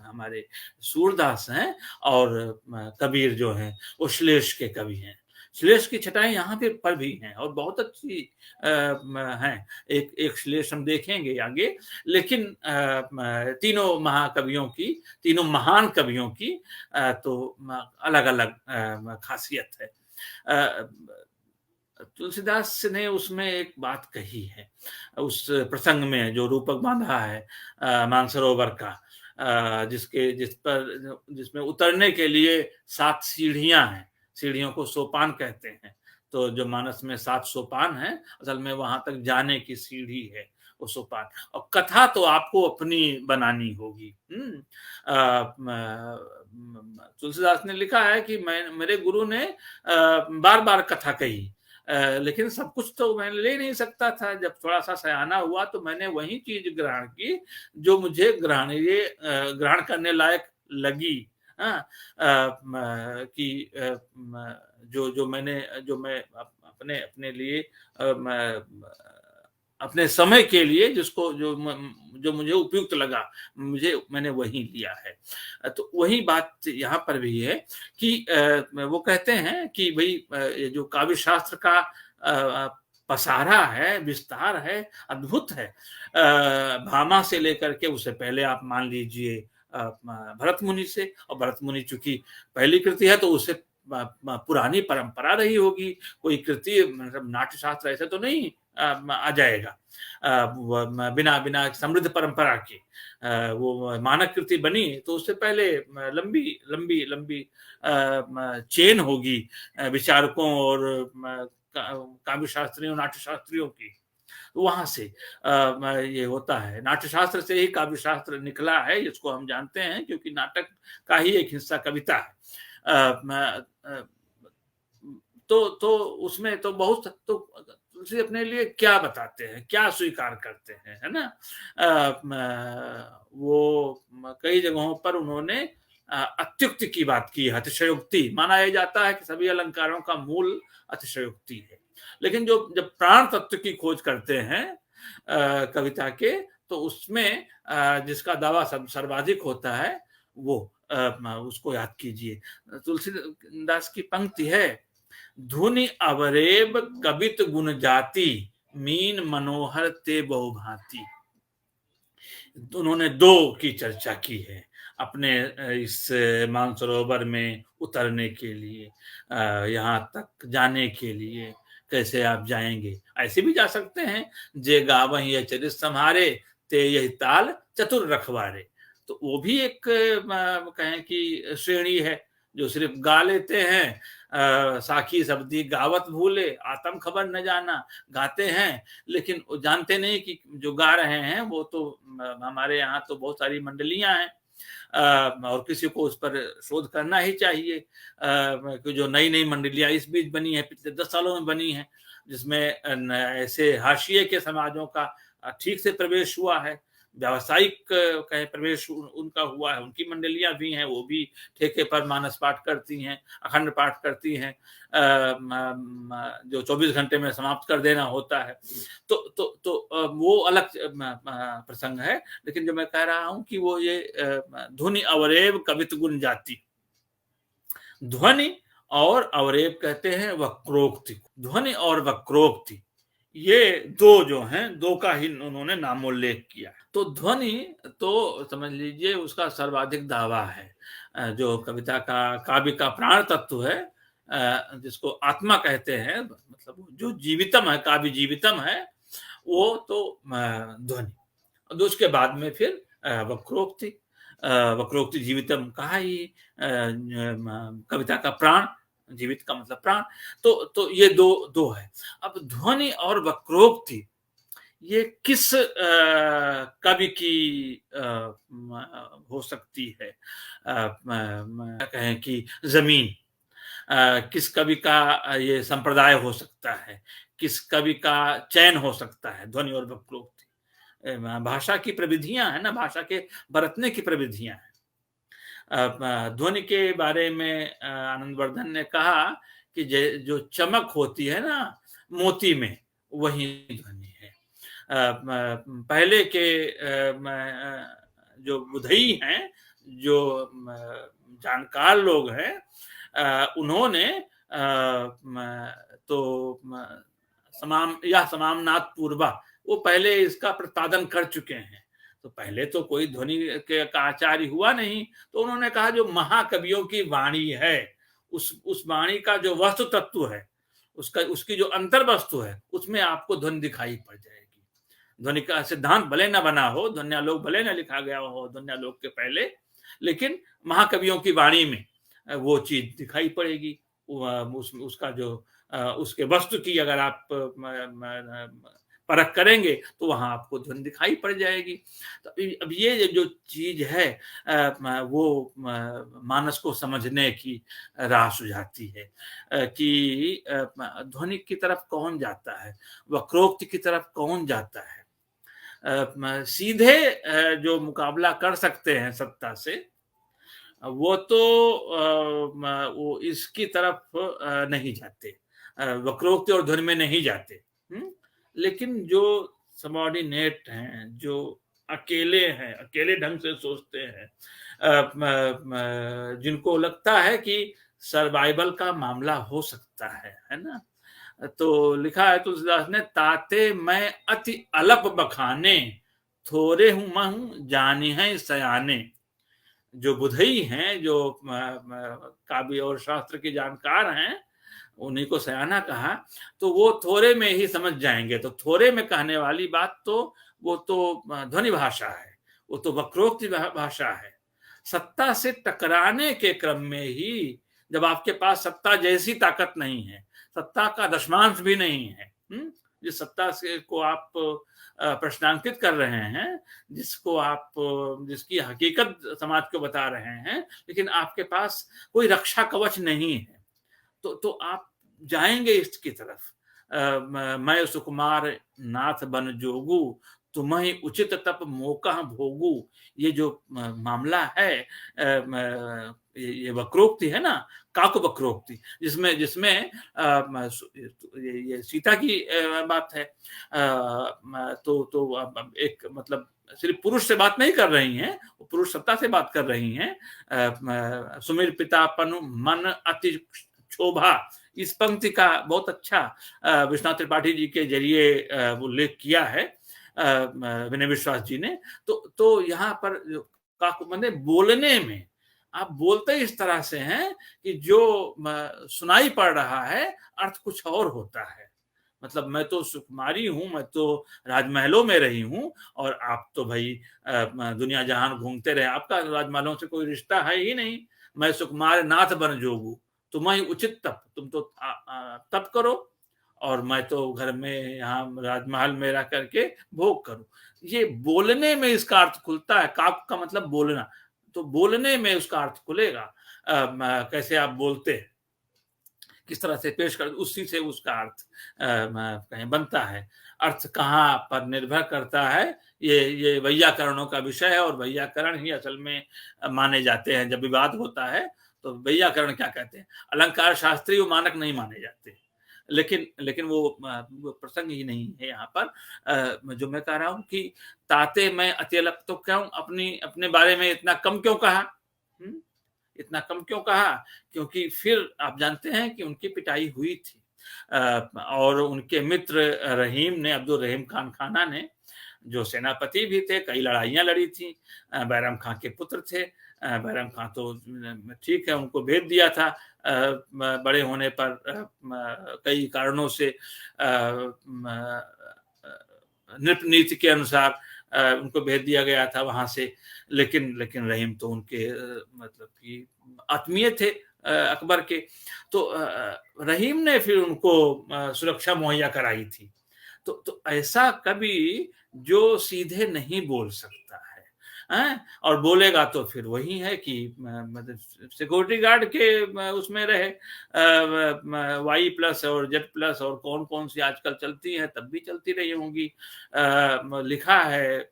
हमारे सूरदास हैं, और कबीर जो हैं वो श्लेष के कवि हैं। श्लेष की छटाएं यहाँ पर भी हैं और बहुत अच्छी हैं। एक श्लेष हम देखेंगे आगे, लेकिन तीनों महाकवियों की, तीनों महान कवियों की तो अलग अलग खासियत है। तुलसीदास ने उसमें एक बात कही है उस प्रसंग में जो रूपक बांधा है मानसरोवर का, जिसमें उतरने के लिए 7 सीढ़ियां हैं, सीढ़ियों को सोपान कहते हैं। तो जो मानस में 7 सोपान है, असल में वहां तक जाने की सीढ़ी है वो सोपान। और कथा तो आपको अपनी बनानी होगी। तुलसीदास ने लिखा है कि मेरे गुरु ने बार बार कथा कही, लेकिन सब कुछ तो मैं ले नहीं सकता था। जब थोड़ा सा सयाना हुआ तो मैंने वही चीज ग्रहण की जो मुझे ग्रहण करने लायक लगी। कि जो मैं अपने लिए अपने समय के लिए जिसको जो मुझे उपयुक्त लगा, मैंने वही लिया है। तो वही बात यहाँ पर भी है कि वो कहते हैं कि भाई जो काव्य शास्त्र का पसारा है, विस्तार है, अद्भुत है। भामा से लेकर के उसे पहले आप मान लीजिए भरत मुनि से, और भरत मुनि चूंकि पहली कृति है तो उसे पुरानी परंपरा रही होगी, कोई कृति मतलब नाट्य शास्त्र ऐसे तो नहीं आ जाएगा। बिना बिना समृद्ध परंपरा के वो मानक कृति बनी तो उससे पहले लंबी लंबी लंबी चेन होगी विचारकों और काव्य शास्त्रियों नाट्य शास्त्रियों की। वहां से ये होता है, नाट्य शास्त्र से ही काव्य शास्त्र निकला है, इसको हम जानते हैं क्योंकि नाटक का ही एक हिस्सा कविता है। तो उसमें तो बहुत तो तुलसी अपने लिए क्या बताते हैं, क्या स्वीकार करते हैं, है ना। वो कई जगहों पर उन्होंने अत्युक्ति की बात की है, अतिशयोक्ति। माना यह जाता है कि सभी अलंकारों का मूल अतिशयोक्ति है, लेकिन जब प्राण तत्व की खोज करते हैं कविता के, तो उसमें जिसका दावा सर्वाधिक होता है वो उसको याद कीजिए। तुलसीदास की पंक्ति है, धुनि अवरेब कवित गुण जाति, मीन मनोहर ते बहुभांति। उन्होंने दो की चर्चा की है अपने इस मानसरोवर में उतरने के लिए, यहाँ तक जाने के लिए कैसे आप जाएंगे। ऐसे भी जा सकते हैं, जे गावहीं अचरित सम्हारे, ते यही ताल चतुर रखवारे। तो वो भी एक कहें कि श्रेणी है जो सिर्फ गा लेते हैं, साखी शब्दी गावत भूले, आत्म खबर न जाना, गाते हैं लेकिन जानते नहीं कि जो गा रहे हैं वो तो हमारे यहाँ तो बहुत सारी मंडलियां हैं, और किसी को उस पर शोध करना ही चाहिए। कि जो नई नई मंडलियां इस बीच बनी है, पिछले 10 सालों में बनी है, जिसमें ऐसे हाशिए के समाजों का ठीक से प्रवेश हुआ है, व्यावसायिक कहे प्रवेश उनका हुआ है, उनकी मंडलियां भी हैं, वो भी ठेके पर मानस पाठ करती हैं, अखंड पाठ करती हैं, जो 24 घंटे में समाप्त कर देना होता है। तो वो अलग प्रसंग है, लेकिन जो मैं कह रहा हूं कि वो ये ध्वनि अवरेव कवित गुण जाति, ध्वनि और अवरेव कहते हैं वक्रोक्ति। ध्वनि और वक्रोक्ति ये दो जो हैं, दो का ही उन्होंने नामोल्लेख किया। तो ध्वनि तो समझ लीजिए उसका सर्वाधिक दावा है, जो कविता का काव्य का प्राण तत्व है, जिसको आत्मा कहते हैं, मतलब जो जीवितम है, काव्य जीवितम है, वो तो ध्वनि। उसके बाद में फिर वक्रोक्ति, वक्रोक्ति जीवितम कहा ही, कविता का प्राण, जीवित का मतलब प्राण। तो ये दो है। अब ध्वनि और वक्रोक्ति ये किस कवि की हो सकती है, कहें कि जमीन, किस कवि का ये संप्रदाय हो सकता है, किस कवि का चयन हो सकता है, ध्वनि और वक्रोक्ति। भाषा की प्रविधियां है ना, भाषा के बरतने की प्रविधियां हैं। ध्वनि के बारे में आनंदवर्धन ने कहा कि जो चमक होती है ना मोती में, वही ध्वनि है। पहले के जो बुधई हैं, जो जानकार लोग हैं, उन्होंने तो समामनाथ पूर्वा, वो पहले इसका प्रतिपादन कर चुके हैं। तो पहले तो कोई ध्वनि के का आचार्य हुआ नहीं, तो उन्होंने कहा जो महाकवियों की वाणी है, उस वाणी का जो वस्तु तत्व है, उसकी जो अंतर वस्तु है, उसमें आपको ध्वनि दिखाई पड़ जाएगी। ध्वनि का सिद्धांत भले न बना हो, ध्वन्यालोक भले न लिखा गया हो ध्वन्यालोक के पहले, लेकिन महाकवियों की वाणी में वो चीज दिखाई पड़ेगी। उसका जो उसके वस्तु की अगर आप परख करेंगे तो वहां आपको ध्वनि दिखाई पड़ जाएगी। तो अब ये जो चीज है वो मानस को समझने की राह सुझाती है कि ध्वनि की तरफ कौन जाता है, वक्रोक्ति की तरफ कौन जाता है। सीधे जो मुकाबला कर सकते हैं सत्ता से, वो तो वो इसकी तरफ नहीं जाते, वक्रोक्ति और ध्वनि में नहीं जाते। लेकिन जो सबऑर्डिनेट हैं, जो अकेले हैं, अकेले ढंग से सोचते हैं, जिनको लगता है कि सर्वाइवल का मामला हो सकता है ना। तो लिखा है तुलसीदास ने, ताते मैं अति अलप बखाने, थोड़े हूं महू जानी है सयाने। जो बुधई हैं, जो काव्य और शास्त्र के जानकार हैं, उन्हीं को सयाना कहा, तो वो थोड़े में ही समझ जाएंगे। तो थोड़े में कहने वाली बात तो वो तो ध्वनि भाषा है, वो तो वक्रोक्ति भाषा है। सत्ता से टकराने के क्रम में ही, जब आपके पास सत्ता जैसी ताकत नहीं है, सत्ता का दशमांश भी नहीं है, जिस सत्ता से को आप प्रश्नांकित कर रहे हैं, जिसको आप जिसकी हकीकत समाज को बता रहे हैं, लेकिन आपके पास कोई रक्षा कवच नहीं है, तो आप जाएंगे इसकी तरफ। मैं सुकुमार नाथ बन जोगू, तुम्हें उचित तप मौका भोगू। ये जो मामला है, ये वक्रोक्ति है ना, काक वक्रोक्ति, जिसमें जिसमें ये सीता की बात है। तो एक मतलब सिर्फ पुरुष से बात नहीं कर रही हैं, वो पुरुष सत्ता से बात कर रही हैं। सुमिर पितापन मन अति क्षोभा, इस पंक्ति का बहुत अच्छा विश्वनाथ त्रिपाठी जी के जरिए वो लेख किया है विनय विश्वास जी ने। तो यहाँ पर मैंने बोलने में आप बोलते इस तरह से हैं कि जो सुनाई पड़ रहा है अर्थ कुछ और होता है। मतलब मैं तो सुकुमारी हूं, मैं तो राजमहलों में रही हूं, और आप तो भाई दुनिया जहान घूमते रहे, आपका राजमहलों से कोई रिश्ता है ही नहीं। मैं सुकुमार नाथ बन जोगू, तुम्हें उचित तप, तुम तो तप करो, और मैं तो घर में यहाँ राजमहल में रह करके भोग करूं। ये बोलने में इसका अर्थ खुलता है। काक का मतलब बोलना, तो बोलने में उसका अर्थ खुलेगा। कैसे आप बोलते हैं, किस तरह से पेश कर, उसी से उसका अर्थ कहीं बनता है। अर्थ कहाँ पर निर्भर करता है, ये वैयाकरणों का विषय है, और वैयाकरण ही असल में माने जाते हैं। जब विवाद होता है तो वैयाकरण क्या कहते हैं, अलंकार शास्त्री वो मानक नहीं माने जाते। लेकिन वो प्रसंग ही नहीं है यहाँ पर। जो मैं कह रहा हूँ कि ताते मैं अत्यलक तो क्यों अपने बारे में इतना कम क्यों कहा, इतना कम क्यों कहा, क्योंकि फिर आप जानते हैं कि उनकी पिटाई हुई थी, और उनके मित्र रहीम ने, अब्दुल रहीम खान खाना ने, जो सेनापति भी थे, कई लड़ाइयां लड़ी थी, बैरम खां के पुत्र थे। बैरम खां तो ठीक है, उनको भेज दिया था बड़े होने पर कई कारणों से, नृप नीति के अनुसार उनको भेज दिया गया था वहां से। लेकिन रहीम तो उनके मतलब कि आत्मीय थे अकबर के। तो रहीम ने फिर उनको सुरक्षा मुहैया कराई थी। तो ऐसा कभी जो सीधे नहीं बोल सकता है, और बोलेगा तो फिर वही है कि मतलब सिक्योरिटी गार्ड के उसमें रहे, वाई प्लस और जेड प्लस और कौन कौन सी आजकल चलती है, तब भी चलती रही होंगी। लिखा है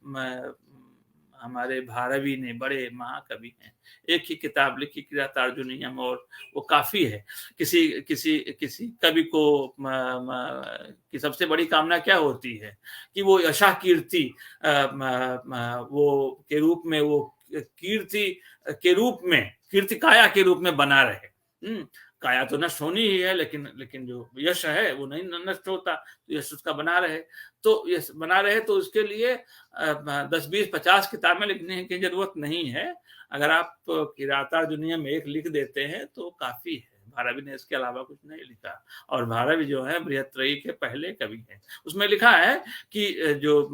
हमारे भारवी ने, बड़े महाकवि हैं, एक ही किताब लिखी किरातार्जुनीयम, और वो काफी है। किसी कवि को की सबसे बड़ी कामना क्या होती है कि वो यशा कीर्ति वो के रूप में, वो कीर्ति के रूप में, कीर्ति काया के रूप में बना रहे। काया तो नष्ट होनी ही है, लेकिन जो यश है वो नहीं नष्ट होता, तो यश उसका बना रहे। तो यश बना रहे तो उसके लिए 10, 20, 50 किताबें लिखने की जरूरत नहीं है। अगर आप किरातार्जुनीयम एक लिख देते हैं तो काफी है। भारवी ने इसके अलावा कुछ नहीं लिखा, और भारवी जो है बृहत्त्रयी के पहले कवि हैं। उसमें लिखा है कि जो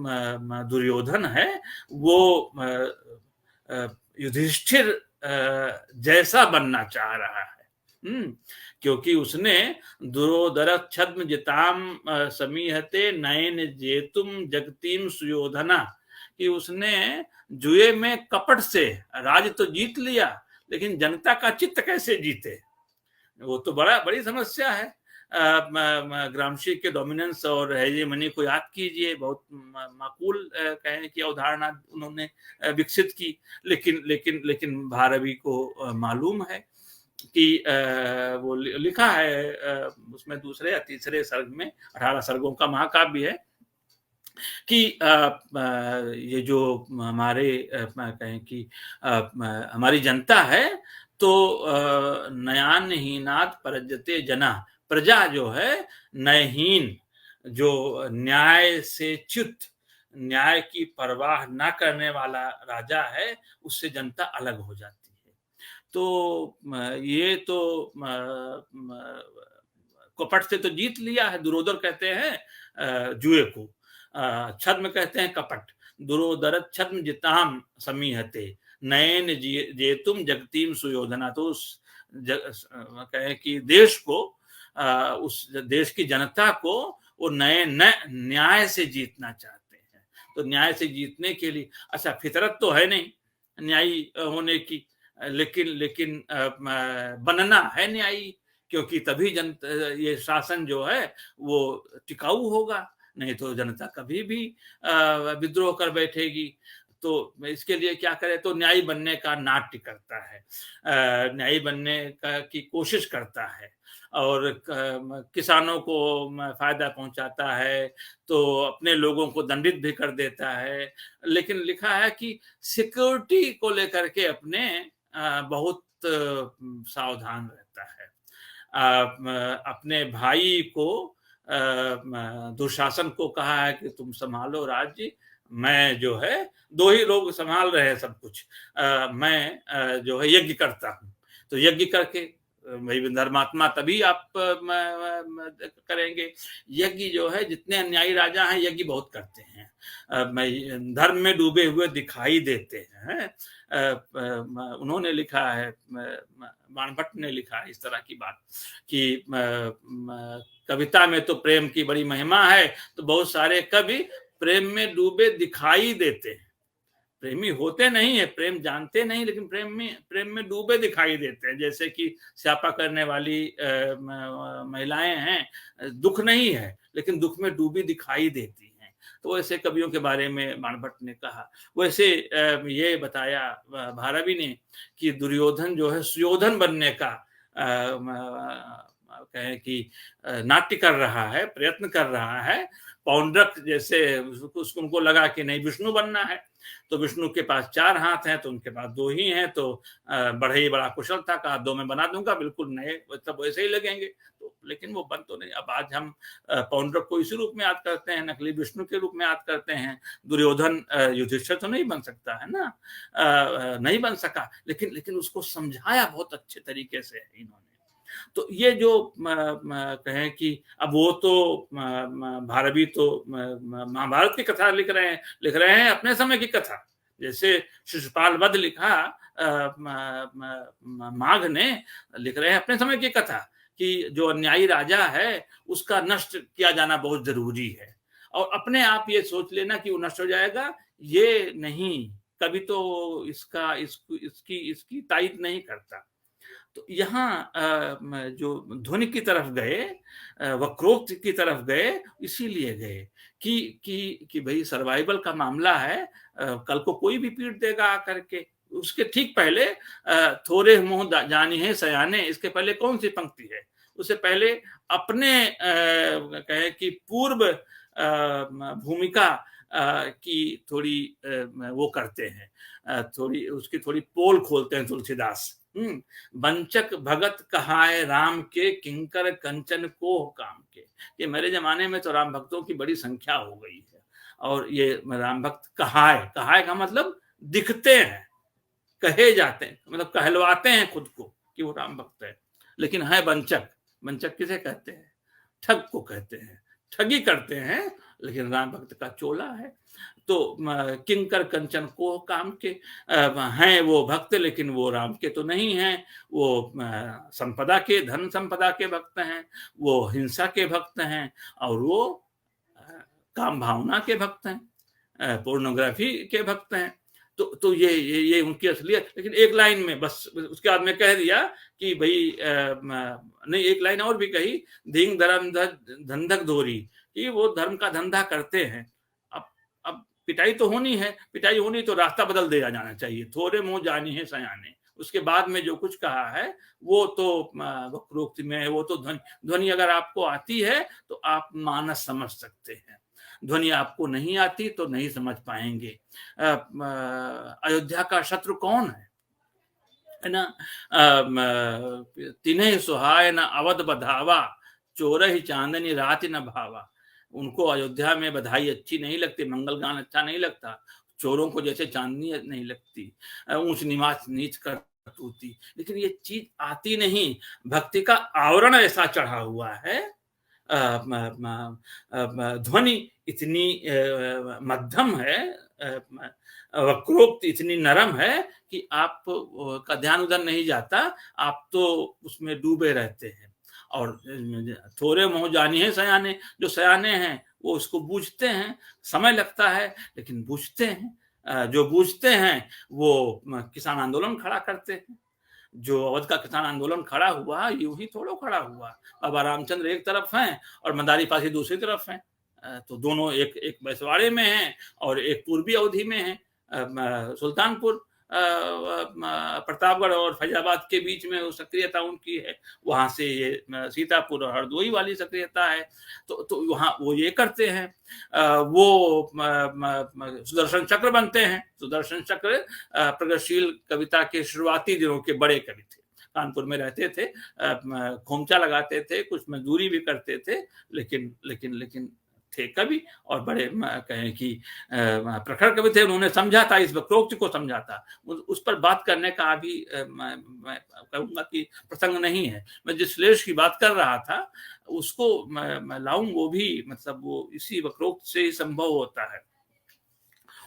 दुर्योधन है वो युधिष्ठिर जैसा बनना चाह रहा है, क्योंकि उसने दुरोदर छद्म जिताम समीहते नयन जेतुम जगतीम सुयोधना, कि उसने जुए में कपट से राज तो जीत लिया, लेकिन जनता का चित्त कैसे जीते, वो तो बड़ी समस्या है। ग्रामशी के डोमिनेंस और हेजेमनी को याद कीजिए, बहुत माकूल कहें कि अवधारणा उन्होंने विकसित की। लेकिन भारवी को मालूम है कि वो लिखा है उसमें दूसरे या तीसरे सर्ग में, 18 सर्गों का महाकाव्य है, कि ये जो हमारे कहें कि हमारी जनता है, तो नयान हीनात परजते जना, प्रजा जो है नयहीन, जो न्याय से च्युत, न्याय की परवाह ना करने वाला राजा है, उससे जनता अलग हो जाती है। तो ये तो कपट से तो जीत लिया है। दुरोदर कहते हैं जुए को, छद्म कहते हैं कपट। दुरोदर छद्म जिताम समीहते नयन जेतुम जगतीम सुयोधना। तो कहे कि देश को, उस देश की जनता को वो नए न्याय से जीतना चाहते हैं। तो न्याय से जीतने के लिए, अच्छा फितरत तो है नहीं न्यायी होने की, लेकिन बनना है न्यायी, क्योंकि तभी ये शासन जो है वो टिकाऊ होगा, नहीं तो जनता कभी भी विद्रोह कर बैठेगी। तो इसके लिए क्या करे, तो न्यायी बनने का नाट्य करता है, न्यायी बनने की कोशिश करता है, और किसानों को फायदा पहुंचाता है, तो अपने लोगों को दंडित भी कर देता है। लेकिन लिखा है कि सिक्योरिटी को लेकर के अपने बहुत सावधान रहता है। अपने भाई को, दुशासन को कहा है कि तुम संभालो राज्य, मैं जो है, दो ही लोग संभाल रहे हैं सब कुछ, मैं जो है यज्ञ करता हूँ। तो यज्ञ करके भाई धर्मात्मा तभी आप करेंगे। यज्ञ जो है, जितने अन्यायी राजा हैं यज्ञ बहुत करते हैं, धर्म में डूबे हुए दिखाई देते हैं। उन्होंने लिखा है, बाणभट्ट ने लिखा है इस तरह की बात कि कविता में तो प्रेम की बड़ी महिमा है, तो बहुत सारे कवि प्रेम में डूबे दिखाई देते हैं। प्रेमी होते नहीं है, प्रेम जानते नहीं, लेकिन प्रेम में डूबे दिखाई देते हैं। जैसे कि स्यापा करने वाली महिलाएं हैं, दुख नहीं है लेकिन दुख में डूबी दिखाई देती हैं। तो वैसे कवियों के बारे में बाणभट्ट ने कहा। वैसे ये बताया भारवी ने कि दुर्योधन जो है सुयोधन बनने का कहें कि नाट्य कर रहा है, प्रयत्न कर रहा है। पौंड्रक जैसे उनको लगा कि नहीं विष्णु बनना है, तो विष्णु के पास 4 हाथ हैं, तो उनके पास 2 ही हैं, तो बढ़ई बड़ा कुशल था, कहा 2 में बना दूंगा, बिल्कुल नए सब वैसे ही लगेंगे। तो लेकिन वो बन तो नहीं। अब आज हम पौंड्रक को इसी रूप में याद करते हैं, नकली विष्णु के रूप में याद करते हैं। दुर्योधन युधिष्ठिर तो नहीं बन सकता है ना, नहीं बन सका, लेकिन उसको समझाया बहुत अच्छे तरीके से इन्होंने। तो ये जो कहें कि अब वो तो भारवी तो महाभारत की कथा लिख रहे हैं अपने समय की कथा। जैसे शिशुपाल वध लिखा माघ ने, लिख रहे हैं अपने समय की कथा कि जो अन्यायी राजा है उसका नष्ट किया जाना बहुत जरूरी है। और अपने आप ये सोच लेना कि वो नष्ट हो जाएगा, ये नहीं, कभी तो इसकी तायद नहीं करता। तो यहाँ जो ध्वनि की तरफ गए, वक्रोक्त की तरफ गए, इसीलिए गए कि भाई सर्वाइवल का मामला है, कल को कोई भी पीट देगा आकर के। उसके ठीक पहले थोड़े मुंह जानी है सयाने, इसके पहले कौन सी पंक्ति है? उससे पहले अपने कहे कि पूर्व भूमिका की थोड़ी वो करते हैं, उसकी थोड़ी पोल खोलते हैं तुलसीदास। वंचक भगत कहाए राम के, किंकर कंचन को काम के। ये मेरे जमाने में तो राम भक्तों की बड़ी संख्या हो गई है, और ये राम भक्त कहाए का मतलब दिखते हैं, कहे जाते हैं, मतलब कहलवाते हैं खुद को कि वो राम भक्त है, लेकिन है वंचक। वंचक किसे कहते हैं? ठग को कहते हैं, ठगी करते हैं, लेकिन राम भक्त का चोला है। तो किंकर कंचन को काम के हैं वो भक्त, लेकिन वो राम के तो नहीं हैं। वो संपदा के, धन संपदा के भक्त हैं, वो हिंसा के भक्त हैं, और वो काम भावना के भक्त हैं, पोर्नोग्राफी के भक्त हैं। तो ये उनकी असलियत। लेकिन एक लाइन में बस, उसके बाद में कह दिया कि भाई नहीं, एक लाइन और भी कही, धींग धर्म धंधक धोरी, कि वो धर्म का धंधा करते हैं। अब पिटाई तो होनी है, पिटाई होनी तो रास्ता बदल दिया जाना चाहिए, थोड़े मुंह जानी है सयाने। उसके बाद में जो कुछ कहा है वो तो वक्रोक्ति में है, वो तो ध्वनि अगर आपको आती है तो आप मानस समझ सकते हैं, ध्वनि आपको नहीं आती तो नहीं समझ पाएंगे। अयोध्या का शत्रु कौन है ना? तिन्हे सुहाय न अवध बधावा, चोर ही चांदनी रात न भावा। उनको अयोध्या में बधाई अच्छी नहीं लगती, मंगल गान अच्छा नहीं लगता, चोरों को जैसे चांदनी नहीं लगती। ऊंच नीच कर प्रस्तुति, लेकिन ये चीज आती नहीं। भक्ति का आवरण ऐसा चढ़ा हुआ है, ध्वनि इतनी मध्यम है, वक्रोक्त इतनी नरम है कि आप का ध्यान उधर नहीं जाता, आप तो उसमें डूबे रहते हैं। और थोड़े मोह जानिए सयाने, जो सयाने हैं वो उसको बूझते हैं, समय लगता है लेकिन बूझते हैं। जो बूझते हैं वो किसान आंदोलन खड़ा करते हैं। जो अवध का किसान आंदोलन खड़ा हुआ यूं ही थोड़ा खड़ा हुआ। बाबा रामचंद्र एक तरफ हैं और मंदारी पासी दूसरी तरफ हैं, तो दोनों एक बैसवाड़े में हैं और एक पूर्वी अवधि में है। सुल्तानपुर, प्रतापगढ़ और फैजाबाद के बीच में वो सक्रियता उनकी है, वहां से ये सीतापुर और हरदोई वाली सक्रियता है। तो वहाँ वो ये करते हैं, वो सुदर्शन चक्र बनते हैं। सुदर्शन चक्र प्रगतिशील कविता के शुरुआती दिनों के बड़े कवि थे, कानपुर में रहते थे, खोमचा लगाते थे, कुछ मजदूरी भी करते थे, लेकिन थे कवि और बड़े कहें कि प्रखर कवि थे। उन्होंने समझा था, इस वक्रोक्ति को समझा था। उस पर बात करने का अभी मैं कहूंगा कि प्रसंग नहीं है। मैं जिस श्लेष की बात कर रहा था उसको मैं लाऊं, वो भी मतलब वो इसी वक्रोक्त से ही संभव होता है।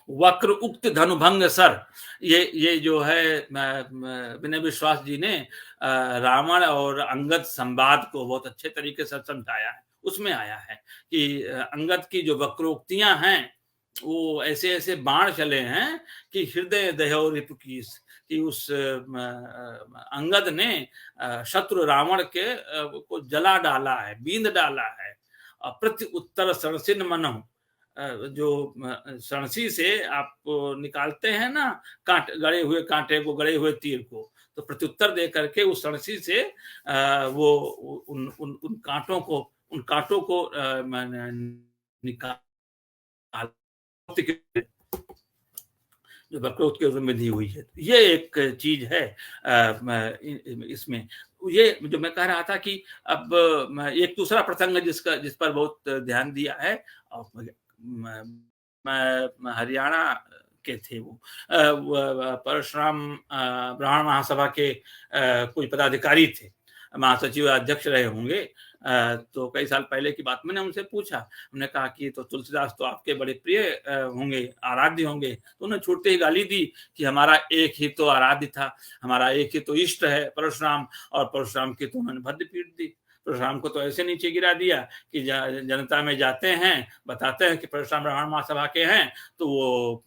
वक्र उक्त धनुभंग सर, ये जो है विनय विश्वास जी ने रावण और अंगद संवाद को बहुत अच्छे तरीके से समझाया है। उसमें आया है कि अंगद की जो वक्रोक्तियां हैं वो ऐसे ऐसे बाण चले हैं कि हृदय दह्यो रिपुकीस, कि उस अंगद ने शत्रु रावण के को जला डाला है, बींद डाला है। प्रति उत्तर सरसिन मनो, जो सणसी से आप निकालते हैं ना गड़े हुए कांटे को, गड़े हुए तीर को, तो प्रत्युत्तर दे करके उस सणसी से वो उन कांटों को निकाल जो वक्रोक्त के रूप में दी हुई है। ये एक चीज है इसमें। ये जो मैं कह रहा था कि अब एक दूसरा प्रसंग जिस पर बहुत ध्यान दिया है, हरियाणा के थे वो परशुराम ब्राह्मण महासभा के कोई पदाधिकारी थे, महासचिव अध्यक्ष रहे होंगे। तो कई साल पहले की बात, मैंने उनसे पूछा, हमने कहा कि तो तुलसीदास तो आपके बड़े प्रिय होंगे, आराध्य होंगे। तो उन्होंने छूटते ही गाली दी कि हमारा एक ही तो आराध्य था, हमारा एक ही तो इष्ट है परशुराम, और परशुराम की तो उन्होंने भद्द पीट दी। परशुराम को तो ऐसे नीचे गिरा दिया कि जनता में जाते हैं, बताते हैं कि परशुराम ब्राह्मण महासभा के हैं, तो वो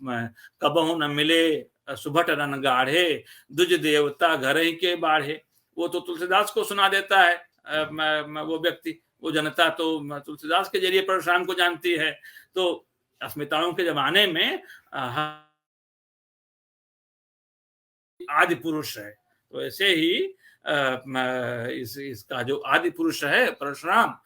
कबहू न मिले सुभट रन गाढ़े, दुज देवता घर ही के बाढ़े। वो तो तुलसीदास को सुना देता है, वो व्यक्ति, वो जनता तो तुलसीदास के जरिए परशुराम को जानती है। तो अस्मिताओं के जमाने में आदि पुरुष है, तो ऐसे ही इसका जो आदि पुरुष है परशुराम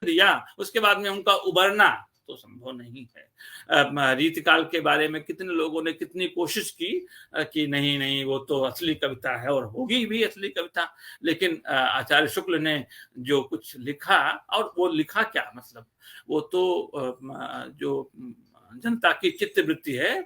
दिया, उसके बाद में उनका उबरना तो संभव नहीं है। रीतिकाल के बारे में कितने लोगों ने कितनी कोशिश की कि नहीं वो तो असली कविता है, और होगी भी असली कविता, लेकिन आचार्य शुक्ल ने जो कुछ लिखा, और वो लिखा क्या, मतलब वो तो जो जनता की चित्तवृत्ति है,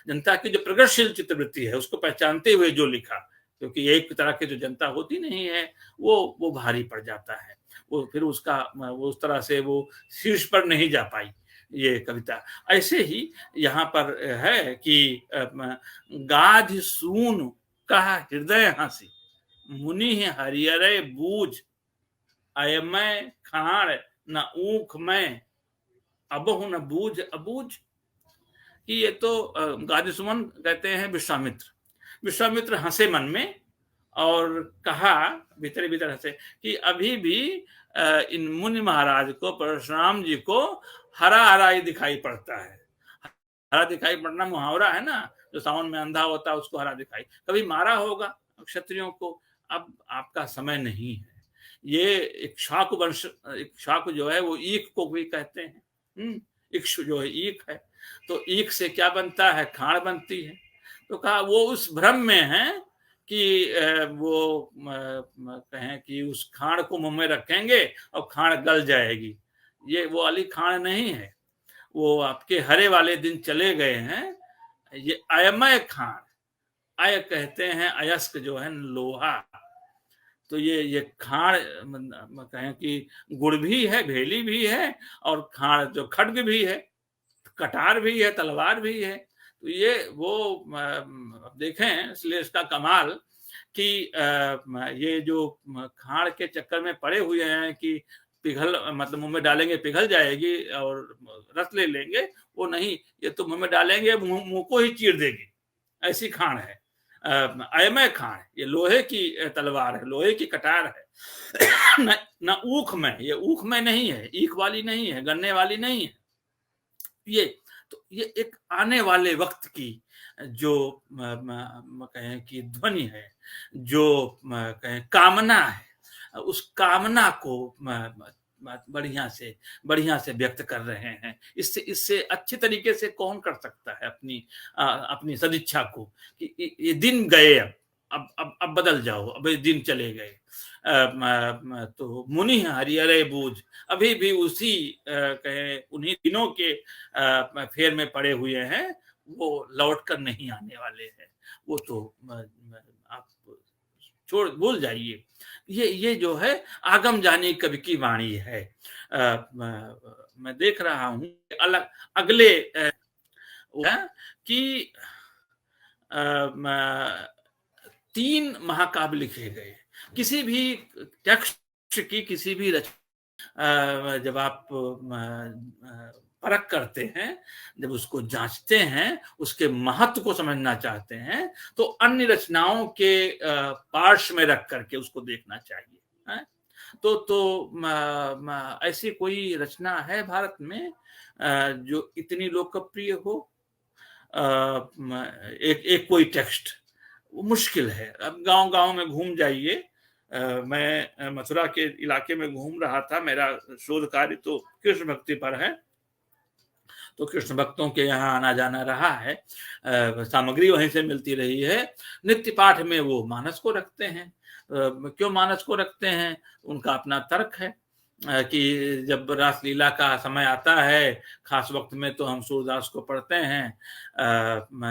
जनता की जो प्रगतिशील चित्तवृत्ति है, उसको पहचानते हुए जो लिखा, क्योंकि एक तरह की जो जनता होती नहीं है वो भारी पड़ जाता है, वो फिर उसका वो उस तरह से वो शीर्ष पर नहीं जा पाई ये कविता। ऐसे ही यहाँ पर है कि गाध सून कहा हृदय हंसी, मुनि हरियर बूझ, अयमय खाण न ऊख में, अबहु न बूझ अबूझ। कि ये तो गाधी सुमन कहते हैं विश्वामित्र हंसे मन में और कहा, भीतर भीतर हंसे, कि अभी भी इन मुनि महाराज को, परशुराम जी को हरा हरा ही दिखाई पड़ता है। हरा दिखाई पड़ना मुहावरा है ना, जो सावन में अंधा होता है उसको हरा दिखाई, कभी मारा होगा क्षत्रियों को, अब आपका समय नहीं है। ये एक शाक वंश, एक शाक जो है वो ईख को भी कहते हैं, इक्ष जो है ईख है, तो ईख से क्या बनता है, खाण बनती है। तो कहा वो उस भ्रम में है कि वो कहें कि उस खाण को मुंह में रखेंगे और खाण गल जाएगी, ये वो वाली खाण नहीं है, वो आपके हरे वाले दिन चले गए हैं। ये अयमय खाण, अय कहते हैं, अयस्क जो है लोहा। तो ये खाड़ कहें कि गुड़ भी है, भेली भी है, और खाड़ जो खड्ग भी है, कटार भी है, तलवार भी है। तो ये वो देखें, इसलिए इसका कमाल कि ये जो खाड़ के चक्कर में पड़े हुए हैं कि पिघल, मतलब मुंह में डालेंगे पिघल जाएगी और रस ले लेंगे, वो नहीं, ये तो मुंह में डालेंगे मुंह को ही चीर देगी, ऐसी खाड़ है। अयमय खाड़, ये लोहे की तलवार है, लोहे की कटार है। न ऊख में, ये ऊख में नहीं है, ईख वाली नहीं है, गन्ने वाली नहीं है ये। तो ये एक आने वाले वक्त की जो कहें कि ध्वनि है, जो कहें कामना है, उस कामना को बढ़िया से व्यक्त कर रहे हैं। इससे अच्छे तरीके से कौन कर सकता है अपनी सदिच्छा को कि ये दिन गए, अब बदल जाओ, अब ये दिन चले गए। तो मुनि हरिहरे बूझ, अभी भी उसी कहे उन्हीं दिनों के फेर में पड़े हुए हैं, वो लौट कर नहीं आने वाले हैं। वो तो आप छोड़, भूल जाइए। ये जो है आगम जानी कवि की वाणी है। मैं देख रहा हूं अलग अगले कि 3 महाकाव्य लिखे गए। किसी भी टेक्स्ट की किसी भी रचना जब आप परख करते हैं, जब उसको जांचते हैं, उसके महत्व को समझना चाहते हैं, तो अन्य रचनाओं के पार्श्व में रख करके उसको देखना चाहिए। तो ऐसी कोई रचना है भारत में जो इतनी लोकप्रिय हो? एक कोई टेक्स्ट, वो मुश्किल है। अब गांव-गांव में घूम जाइए। मैं मथुरा के इलाके में घूम रहा था, मेरा शोध कार्य तो कृष्ण भक्ति पर है, तो कृष्ण भक्तों के यहाँ आना जाना रहा है, सामग्री वहीं से मिलती रही है। नित्य पाठ में वो मानस को रखते हैं। क्यों मानस को रखते हैं? उनका अपना तर्क है कि जब रासलीला का समय आता है, खास वक्त में तो हम सूरदास को पढ़ते हैं,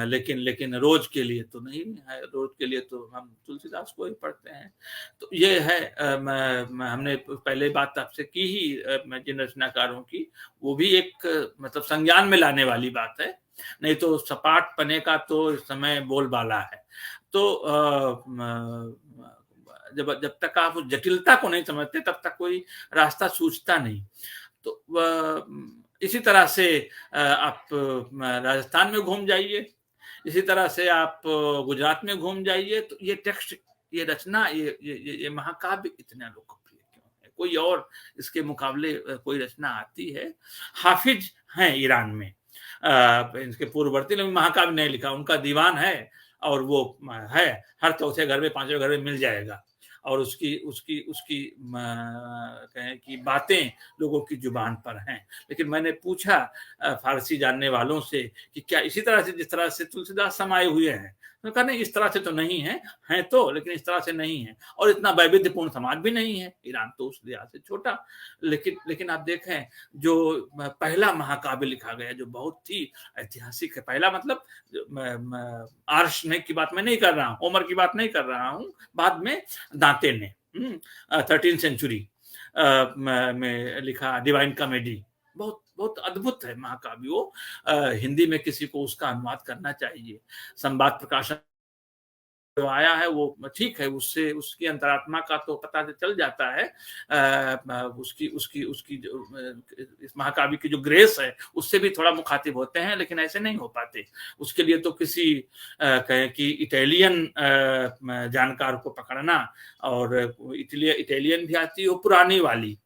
लेकिन रोज के लिए तो नहीं है, रोज के लिए तो हम तुलसीदास को ही पढ़ते हैं। तो ये है, हमने पहले बात आपसे की ही जिन रचनाकारों की, वो भी एक मतलब संज्ञान में लाने वाली बात है, नहीं तो सपाट पने का तो इस समय बोलबाला है। तो जब तक आप उस जटिलता को नहीं समझते, तब तक कोई रास्ता सूझता नहीं। तो इसी तरह से आप राजस्थान में घूम जाइए, इसी तरह से आप गुजरात में घूम जाइए, तो ये टेक्स्ट, ये रचना, ये महाकाव्य इतना लोकप्रिय क्यों है? कोई और इसके मुकाबले कोई रचना आती है? हाफिज हैं ईरान में, इनके पूर्ववर्ती ने महाकाव्य नहीं लिखा, उनका दीवान है, और वो है, हर चौथे घर में, पांचवें घर में मिल जाएगा, और उसकी कहें कि बातें लोगों की जुबान पर हैं। लेकिन मैंने पूछा फारसी जानने वालों से कि क्या इसी तरह से जिस तरह से तुलसीदास समाये हुए हैं? तो कहा नहीं, इस तरह से तो नहीं है, हैं तो, लेकिन इस तरह से नहीं है, और इतना वैविध्यपूर्ण समाज भी नहीं है। ईरान तो उस लिहाज से छोटा, लेकिन आप देखें जो पहला महाकाव्य लिखा गया, जो बहुत ही ऐतिहासिक है, पहला मतलब आर्ष की बात मैं नहीं कर रहा हूँ, होमर की बात नहीं कर रहा हूँ, बाद में दांते ने 13th सेंचुरी में लिखा डिवाइन कॉमेडी, बहुत बहुत अद्भुत है महाकाव्य वो। हिंदी में किसी को उसका अनुवाद करना चाहिए। संवाद प्रकाशन जो आया है वो ठीक है, उससे उसकी अंतरात्मा का तो पता चल जाता है, उसकी जो इस महाकाव्य की जो ग्रेस है, उससे भी थोड़ा मुखातिब होते हैं, लेकिन ऐसे नहीं हो पाते। उसके लिए तो किसी कहें कि इटालियन जानकार को पकड़ना, और इटालियन भी आती है, पुरानी वाली,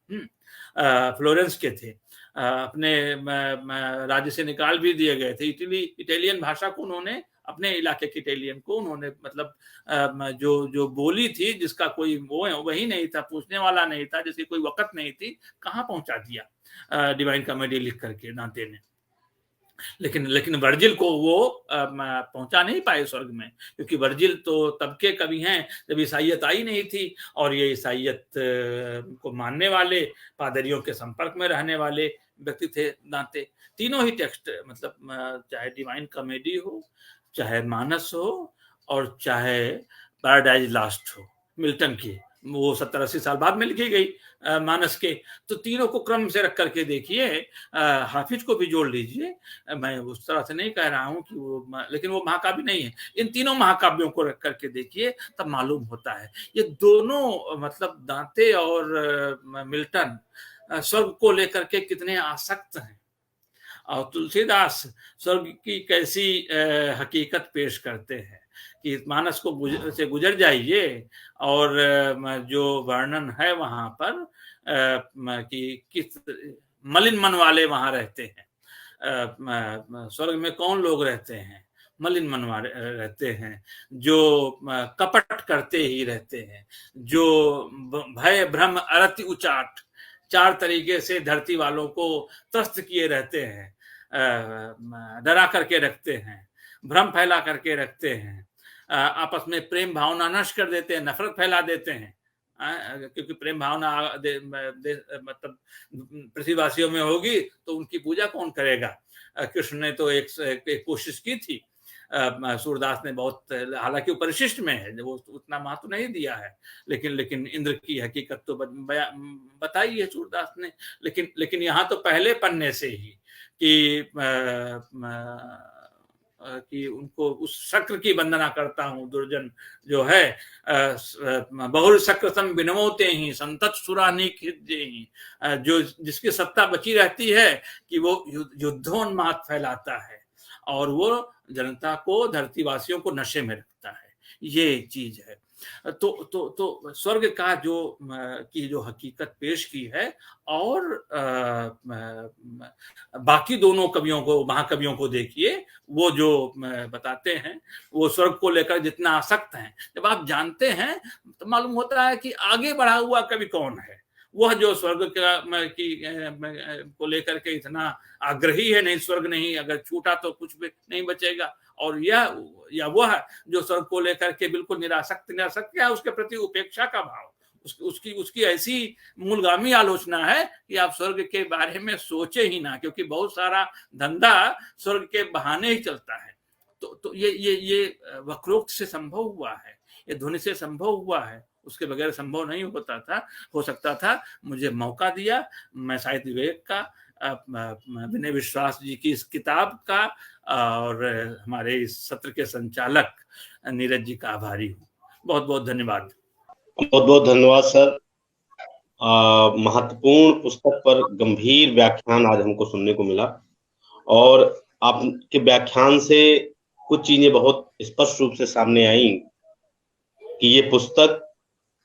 फ्लोरेंस के थे, अपने राज्य से निकाल भी दिए गए थे। इटालियन भाषा को उन्होंने, अपने इलाके के इटालियन को उन्होंने, मतलब जो बोली थी, जिसका कोई वो वही नहीं था, पूछने वाला नहीं था, जिसकी कोई वक़्त नहीं थी, कहाँ पहुंचा दिया डिवाइन कॉमेडी लिख करके दांते ने। लेकिन वर्जिल को वो पहुंचा नहीं पाए स्वर्ग में, क्योंकि वर्जिल तो तब के कवि हैं जब ईसाइयत आई नहीं थी, और ये ईसाइयत को मानने वाले, पादरियों के संपर्क में रहने वाले व्यक्ति थे दांते। तीनों ही टेक्स्ट, मतलब चाहे डिवाइन कॉमेडी हो, चाहे मानस हो, और चाहे पैराडाइज लास्ट हो मिल्टन की, वो 70-80 साल बाद में लिखी गई मानस के। तो तीनों को क्रम से रख करके देखिए, हाफिज को भी जोड़ लीजिए। मैं उस तरह से नहीं कह रहा हूं कि वो, लेकिन वो महाकाव्य नहीं है। इन तीनों महाकाव्यों को रख करके देखिए, तब मालूम होता है ये दोनों, मतलब दांते और मिल्टन स्वर्ग को लेकर के कितने आसक्त हैं, और तुलसीदास स्वर्ग की कैसी हकीकत पेश करते हैं कि मानस को से गुजर जाइए, और जो वर्णन है वहां पर कि किस मलिन मन वाले वहां रहते हैं। स्वर्ग में कौन लोग रहते हैं? मलिन मन वाले रहते हैं, जो कपट करते ही रहते हैं, जो भय भ्रम अरति उचाट, 4 तरीके से धरती वालों को त्रस्त किए रहते हैं, डरा करके रखते हैं, भ्रम फैला करके रखते हैं, आपस में प्रेम भावना नष्ट कर देते हैं, नफरत फैला देते हैं। क्योंकि प्रेम भावना मतलब पृथ्वीवासियों में होगी तो उनकी पूजा कौन करेगा? कृष्ण ने तो एक कोशिश की थी, सूरदास ने बहुत, हालांकि वो परिशिष्ट में है, वो उतना महत्व नहीं दिया है, लेकिन इंद्र की हकीकत तो बताई है सूरदास ने। लेकिन यहाँ तो पहले पन्ने से ही कि उनको उस शक्र की वंदना करता हूं, दुर्जन जो है बहुल शक्र सम विनमोते ही संतत सुरानी ही, जो जिसकी सत्ता बची रहती है कि वो युद्धोन्माद फैलाता है और वो जनता को, धरतीवासियों को नशे में रखता है, ये चीज है। तो स्वर्ग का जो हकीकत पेश की है, और बाकी दोनों कवियों को, महाकवियों को देखिए, वो जो बताते हैं वो स्वर्ग को लेकर जितना आसक्त हैं, जब आप जानते हैं तो मालूम होता है कि आगे बढ़ा हुआ कवि कौन है, वह जो स्वर्ग को लेकर के इतना आग्रही है। नहीं, स्वर्ग नहीं, अगर छूटा तो कुछ भी नहीं बचेगा। और या वह जो स्वर्ग को लेकर के बिल्कुल निरासक्त है, उसके प्रति उपेक्षा का भाव, उसकी ऐसी मूलगामी आलोचना है कि आप स्वर्ग के बारे में सोचे ही ना, क्योंकि बहुत सारा धंधा स्वर्ग के बहाने ही चलता है। तो ये वक्रोक्त से संभव हुआ है, ये ध्वनि से संभव हुआ है, उसके बगैर संभव नहीं हो सकता था। मुझे मौका दिया, मैं साहित्य विवेक का, विनय विश्वास जी की इस किताब का, और हमारे इस सत्र के संचालक नीरज जी का आभारी हूँ। बहुत बहुत धन्यवाद। बहुत बहुत धन्यवाद सर। महत्वपूर्ण पुस्तक पर गंभीर व्याख्यान आज हमको सुनने को मिला, और आपके व्याख्यान से कुछ चीजें बहुत स्पष्ट रूप से सामने आई कि ये पुस्तक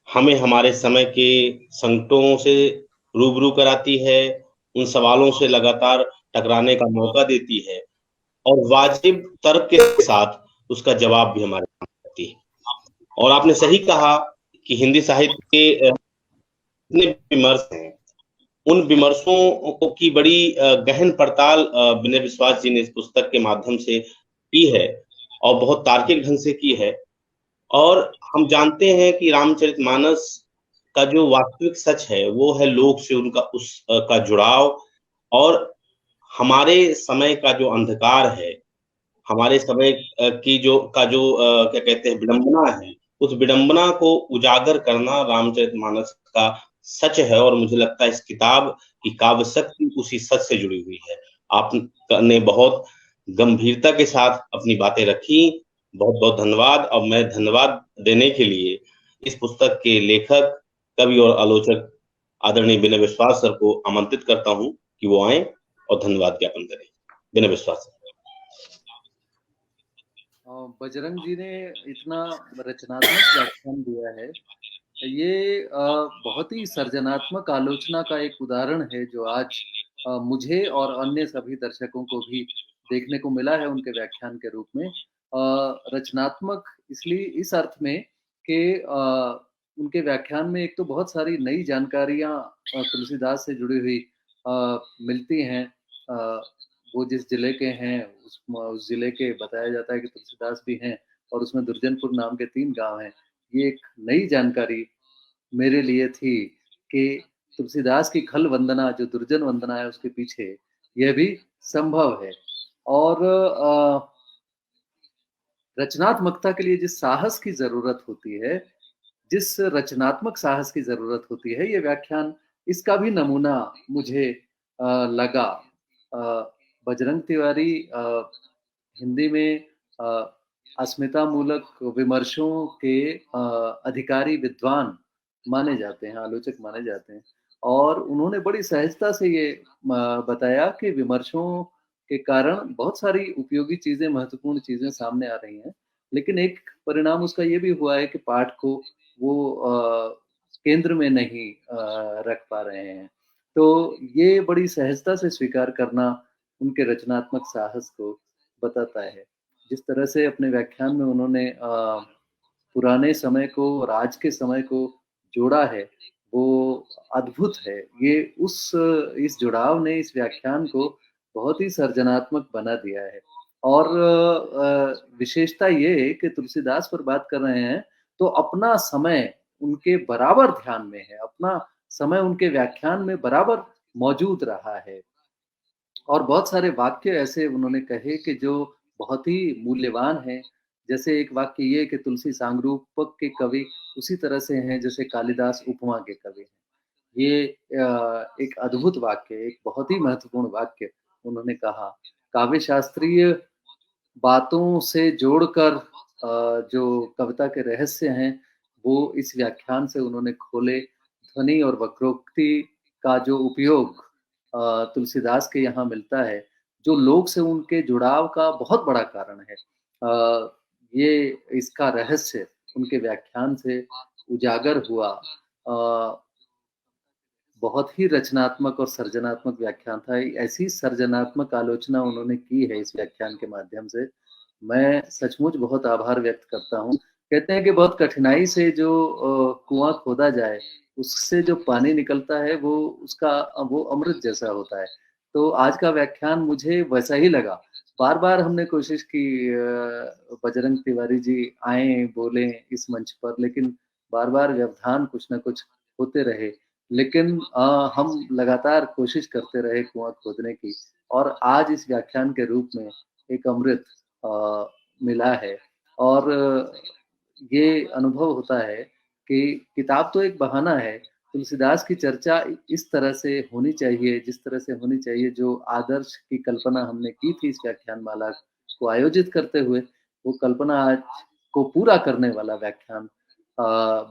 हमें हमारे समय के संकटों से रूबरू कराती है, उन सवालों से लगातार टकराने का मौका देती है, और वाजिब तर्क के साथ उसका जवाब भी हमारे सामने देती है। और आपने सही कहा कि हिंदी साहित्य के जितने विमर्श हैं, उन विमर्शों को की बड़ी गहन पड़ताल विनय विश्वास जी ने इस पुस्तक के माध्यम से की है, और बहुत तार्किक ढंग से की है। और हम जानते हैं कि रामचरितमानस का जो वास्तविक सच है वो है लोक से उनका का जुड़ाव, और हमारे समय का जो अंधकार है, हमारे समय की जो क्या कहते हैं, विडंबना है, उस विडंबना को उजागर करना रामचरितमानस का सच है। और मुझे लगता है इस किताब की काव्य शक्ति उसी सच से जुड़ी हुई है। आपने बहुत गंभीरता के साथ अपनी बातें रखी, बहुत बहुत धन्यवाद। और मैं धन्यवाद देने के लिए इस पुस्तक के लेखक, कवि और आलोचक आदरणीय विनय विश्वास सर को आमंत्रित करता हूं कि वो आए और धन्यवाद ज्ञापन करें। विनय विश्वास सर। बजरंग जी ने इतना रचनात्मक व्याख्यान दिया है, ये बहुत ही सर्जनात्मक आलोचना का एक उदाहरण है, जो आज मुझे और अन्य सभी दर्शकों को भी देखने को मिला है उनके व्याख्यान के रूप में। रचनात्मक इसलिए इस अर्थ में कि उनके व्याख्यान में एक तो बहुत सारी नई जानकारियां तुलसीदास से जुड़ी हुई मिलती हैं। वो जिस जिले के हैं उस जिले के बताया जाता है कि तुलसीदास भी हैं, और उसमें दुर्जनपुर नाम के 3 गांव हैं। ये एक नई जानकारी मेरे लिए थी कि तुलसीदास की खल वंदना, जो दुर्जन वंदना है, उसके पीछे यह भी संभव है। और रचनात्मकता के लिए जिस साहस की ज़रूरत होती है, जिस रचनात्मक साहस की ज़रूरत होती है, ये व्याख्यान इसका भी नमूना मुझे लगा। बजरंग तिवारी हिंदी में अस्मितामूलक विमर्शों के अधिकारी विद्वान माने जाते हैं, आलोचक माने जाते हैं और उन्होंने बड़ी सहजता से ये बताया कि विमर्शों के कारण बहुत सारी उपयोगी चीज़ें, महत्वपूर्ण चीज़ें सामने आ रही हैं। लेकिन एक परिणाम उसका ये भी हुआ है कि पाठ को वो केंद्र में नहीं रख पा रहे हैं। तो ये बड़ी सहजता से स्वीकार करना उनके रचनात्मक साहस को बताता है। जिस तरह से अपने व्याख्यान में उन्होंने पुराने समय को और आज के समय को जोड़ा है, वो अद्भुत है। ये इस जुड़ाव ने इस व्याख्यान को बहुत ही सृजनात्मक बना दिया है और विशेषता ये है कि तुलसीदास पर बात कर रहे हैं, तो अपना समय उनके बराबर ध्यान में है, अपना समय उनके व्याख्यान में बराबर मौजूद रहा है। और बहुत सारे वाक्य ऐसे उन्होंने कहे कि जो बहुत ही मूल्यवान हैं। जैसे एक वाक्य ये कि तुलसी सांगरूपक के कवि उसी तरह से हैं जैसे कालिदास उपमा के कवि हैं। ये एक अद्भुत वाक्य है, एक बहुत ही महत्वपूर्ण वाक्य उन्होंने कहा। काव्य शास्त्रीय बातों से जोड़कर जो कविता के रहस्य हैं, वो इस व्याख्यान से उन्होंने खोले। ध्वनि और वक्रोक्ति का जो उपयोग तुलसीदास के यहाँ मिलता है, जो लोक से उनके जुड़ाव का बहुत बड़ा कारण है। ये इसका रहस्य उनके व्याख्यान से उजागर हुआ। बहुत ही रचनात्मक और सृजनात्मक व्याख्यान था। ऐसी सृजनात्मक आलोचना उन्होंने की है इस व्याख्यान के माध्यम से। मैं सचमुच बहुत आभार व्यक्त करता हूँ। कहते हैं कि बहुत कठिनाई से जो कुआँ खोदा जाए, उससे जो पानी निकलता है वो अमृत जैसा होता है। तो आज का व्याख्यान मुझे वैसा ही लगा। बार-बार हमने कोशिश की बजरंग तिवारी जी आएँ, बोलें इस मंच पर, लेकिन बार-बार व्यवधान कुछ न कुछ होते रहे। लेकिन हम लगातार कोशिश करते रहे कुआँ खोदने की और आज इस व्याख्यान के रूप में एक अमृत मिला है और ये अनुभव होता है कि किताब तो एक बहाना है, तुलसीदास की चर्चा इस तरह से होनी चाहिए, जिस तरह से होनी चाहिए, जो आदर्श की कल्पना हमने की थी इस व्याख्यानमाला को आयोजित करते हुए, वो कल्पना आज को पूरा करने वाला व्याख्यान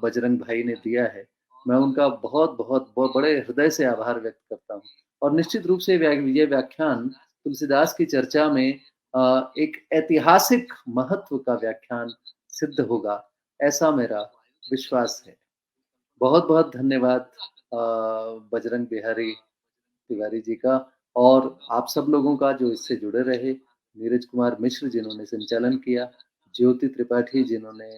बजरंग भाई ने दिया है। मैं उनका बहुत-बहुत बड़े हृदय से आभार व्यक्त करता हूँ और निश्चित रूप से ये व्याख्यान तुलसीदास की चर्चा में एक ऐतिहासिक महत्व का व्याख्यान सिद्ध होगा, ऐसा मेरा विश्वास है। बहुत-बहुत धन्यवाद बजरंग बिहारी तिवारी जी का और आप सब लोगों का जो इससे जुड़े रहे। नीरज कुमार मिश्र जिन्होंने संचालन किया, ज्योति त्रिपाठी जिन्होंने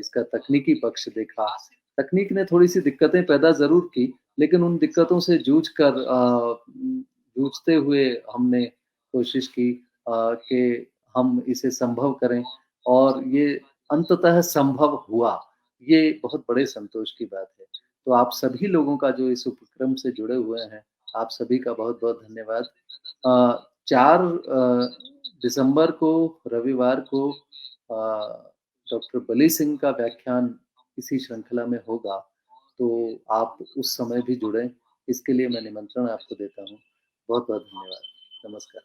इसका तकनीकी पक्ष देखा। तकनीक ने थोड़ी-सी दिक्कतें पैदा ज़रूर की, लेकिन उन दिक्कतों से जूझते हुए हमने कोशिश की कि हम इसे संभव करें और ये अंततः संभव हुआ। ये बहुत बड़े संतोष की बात है। तो आप सभी लोगों का जो इस उपक्रम से जुड़े हुए हैं, आप सभी का बहुत-बहुत धन्यवाद। 4 दिसंबर को रविवार को डॉक्टर बली सिंह का व्याख्यान इसी श्रृंखला में होगा, तो आप उस समय भी जुड़ें। इसके लिए मैं निमंत्रण आपको देता हूँ। बहुत-बहुत धन्यवाद। नमस्कार।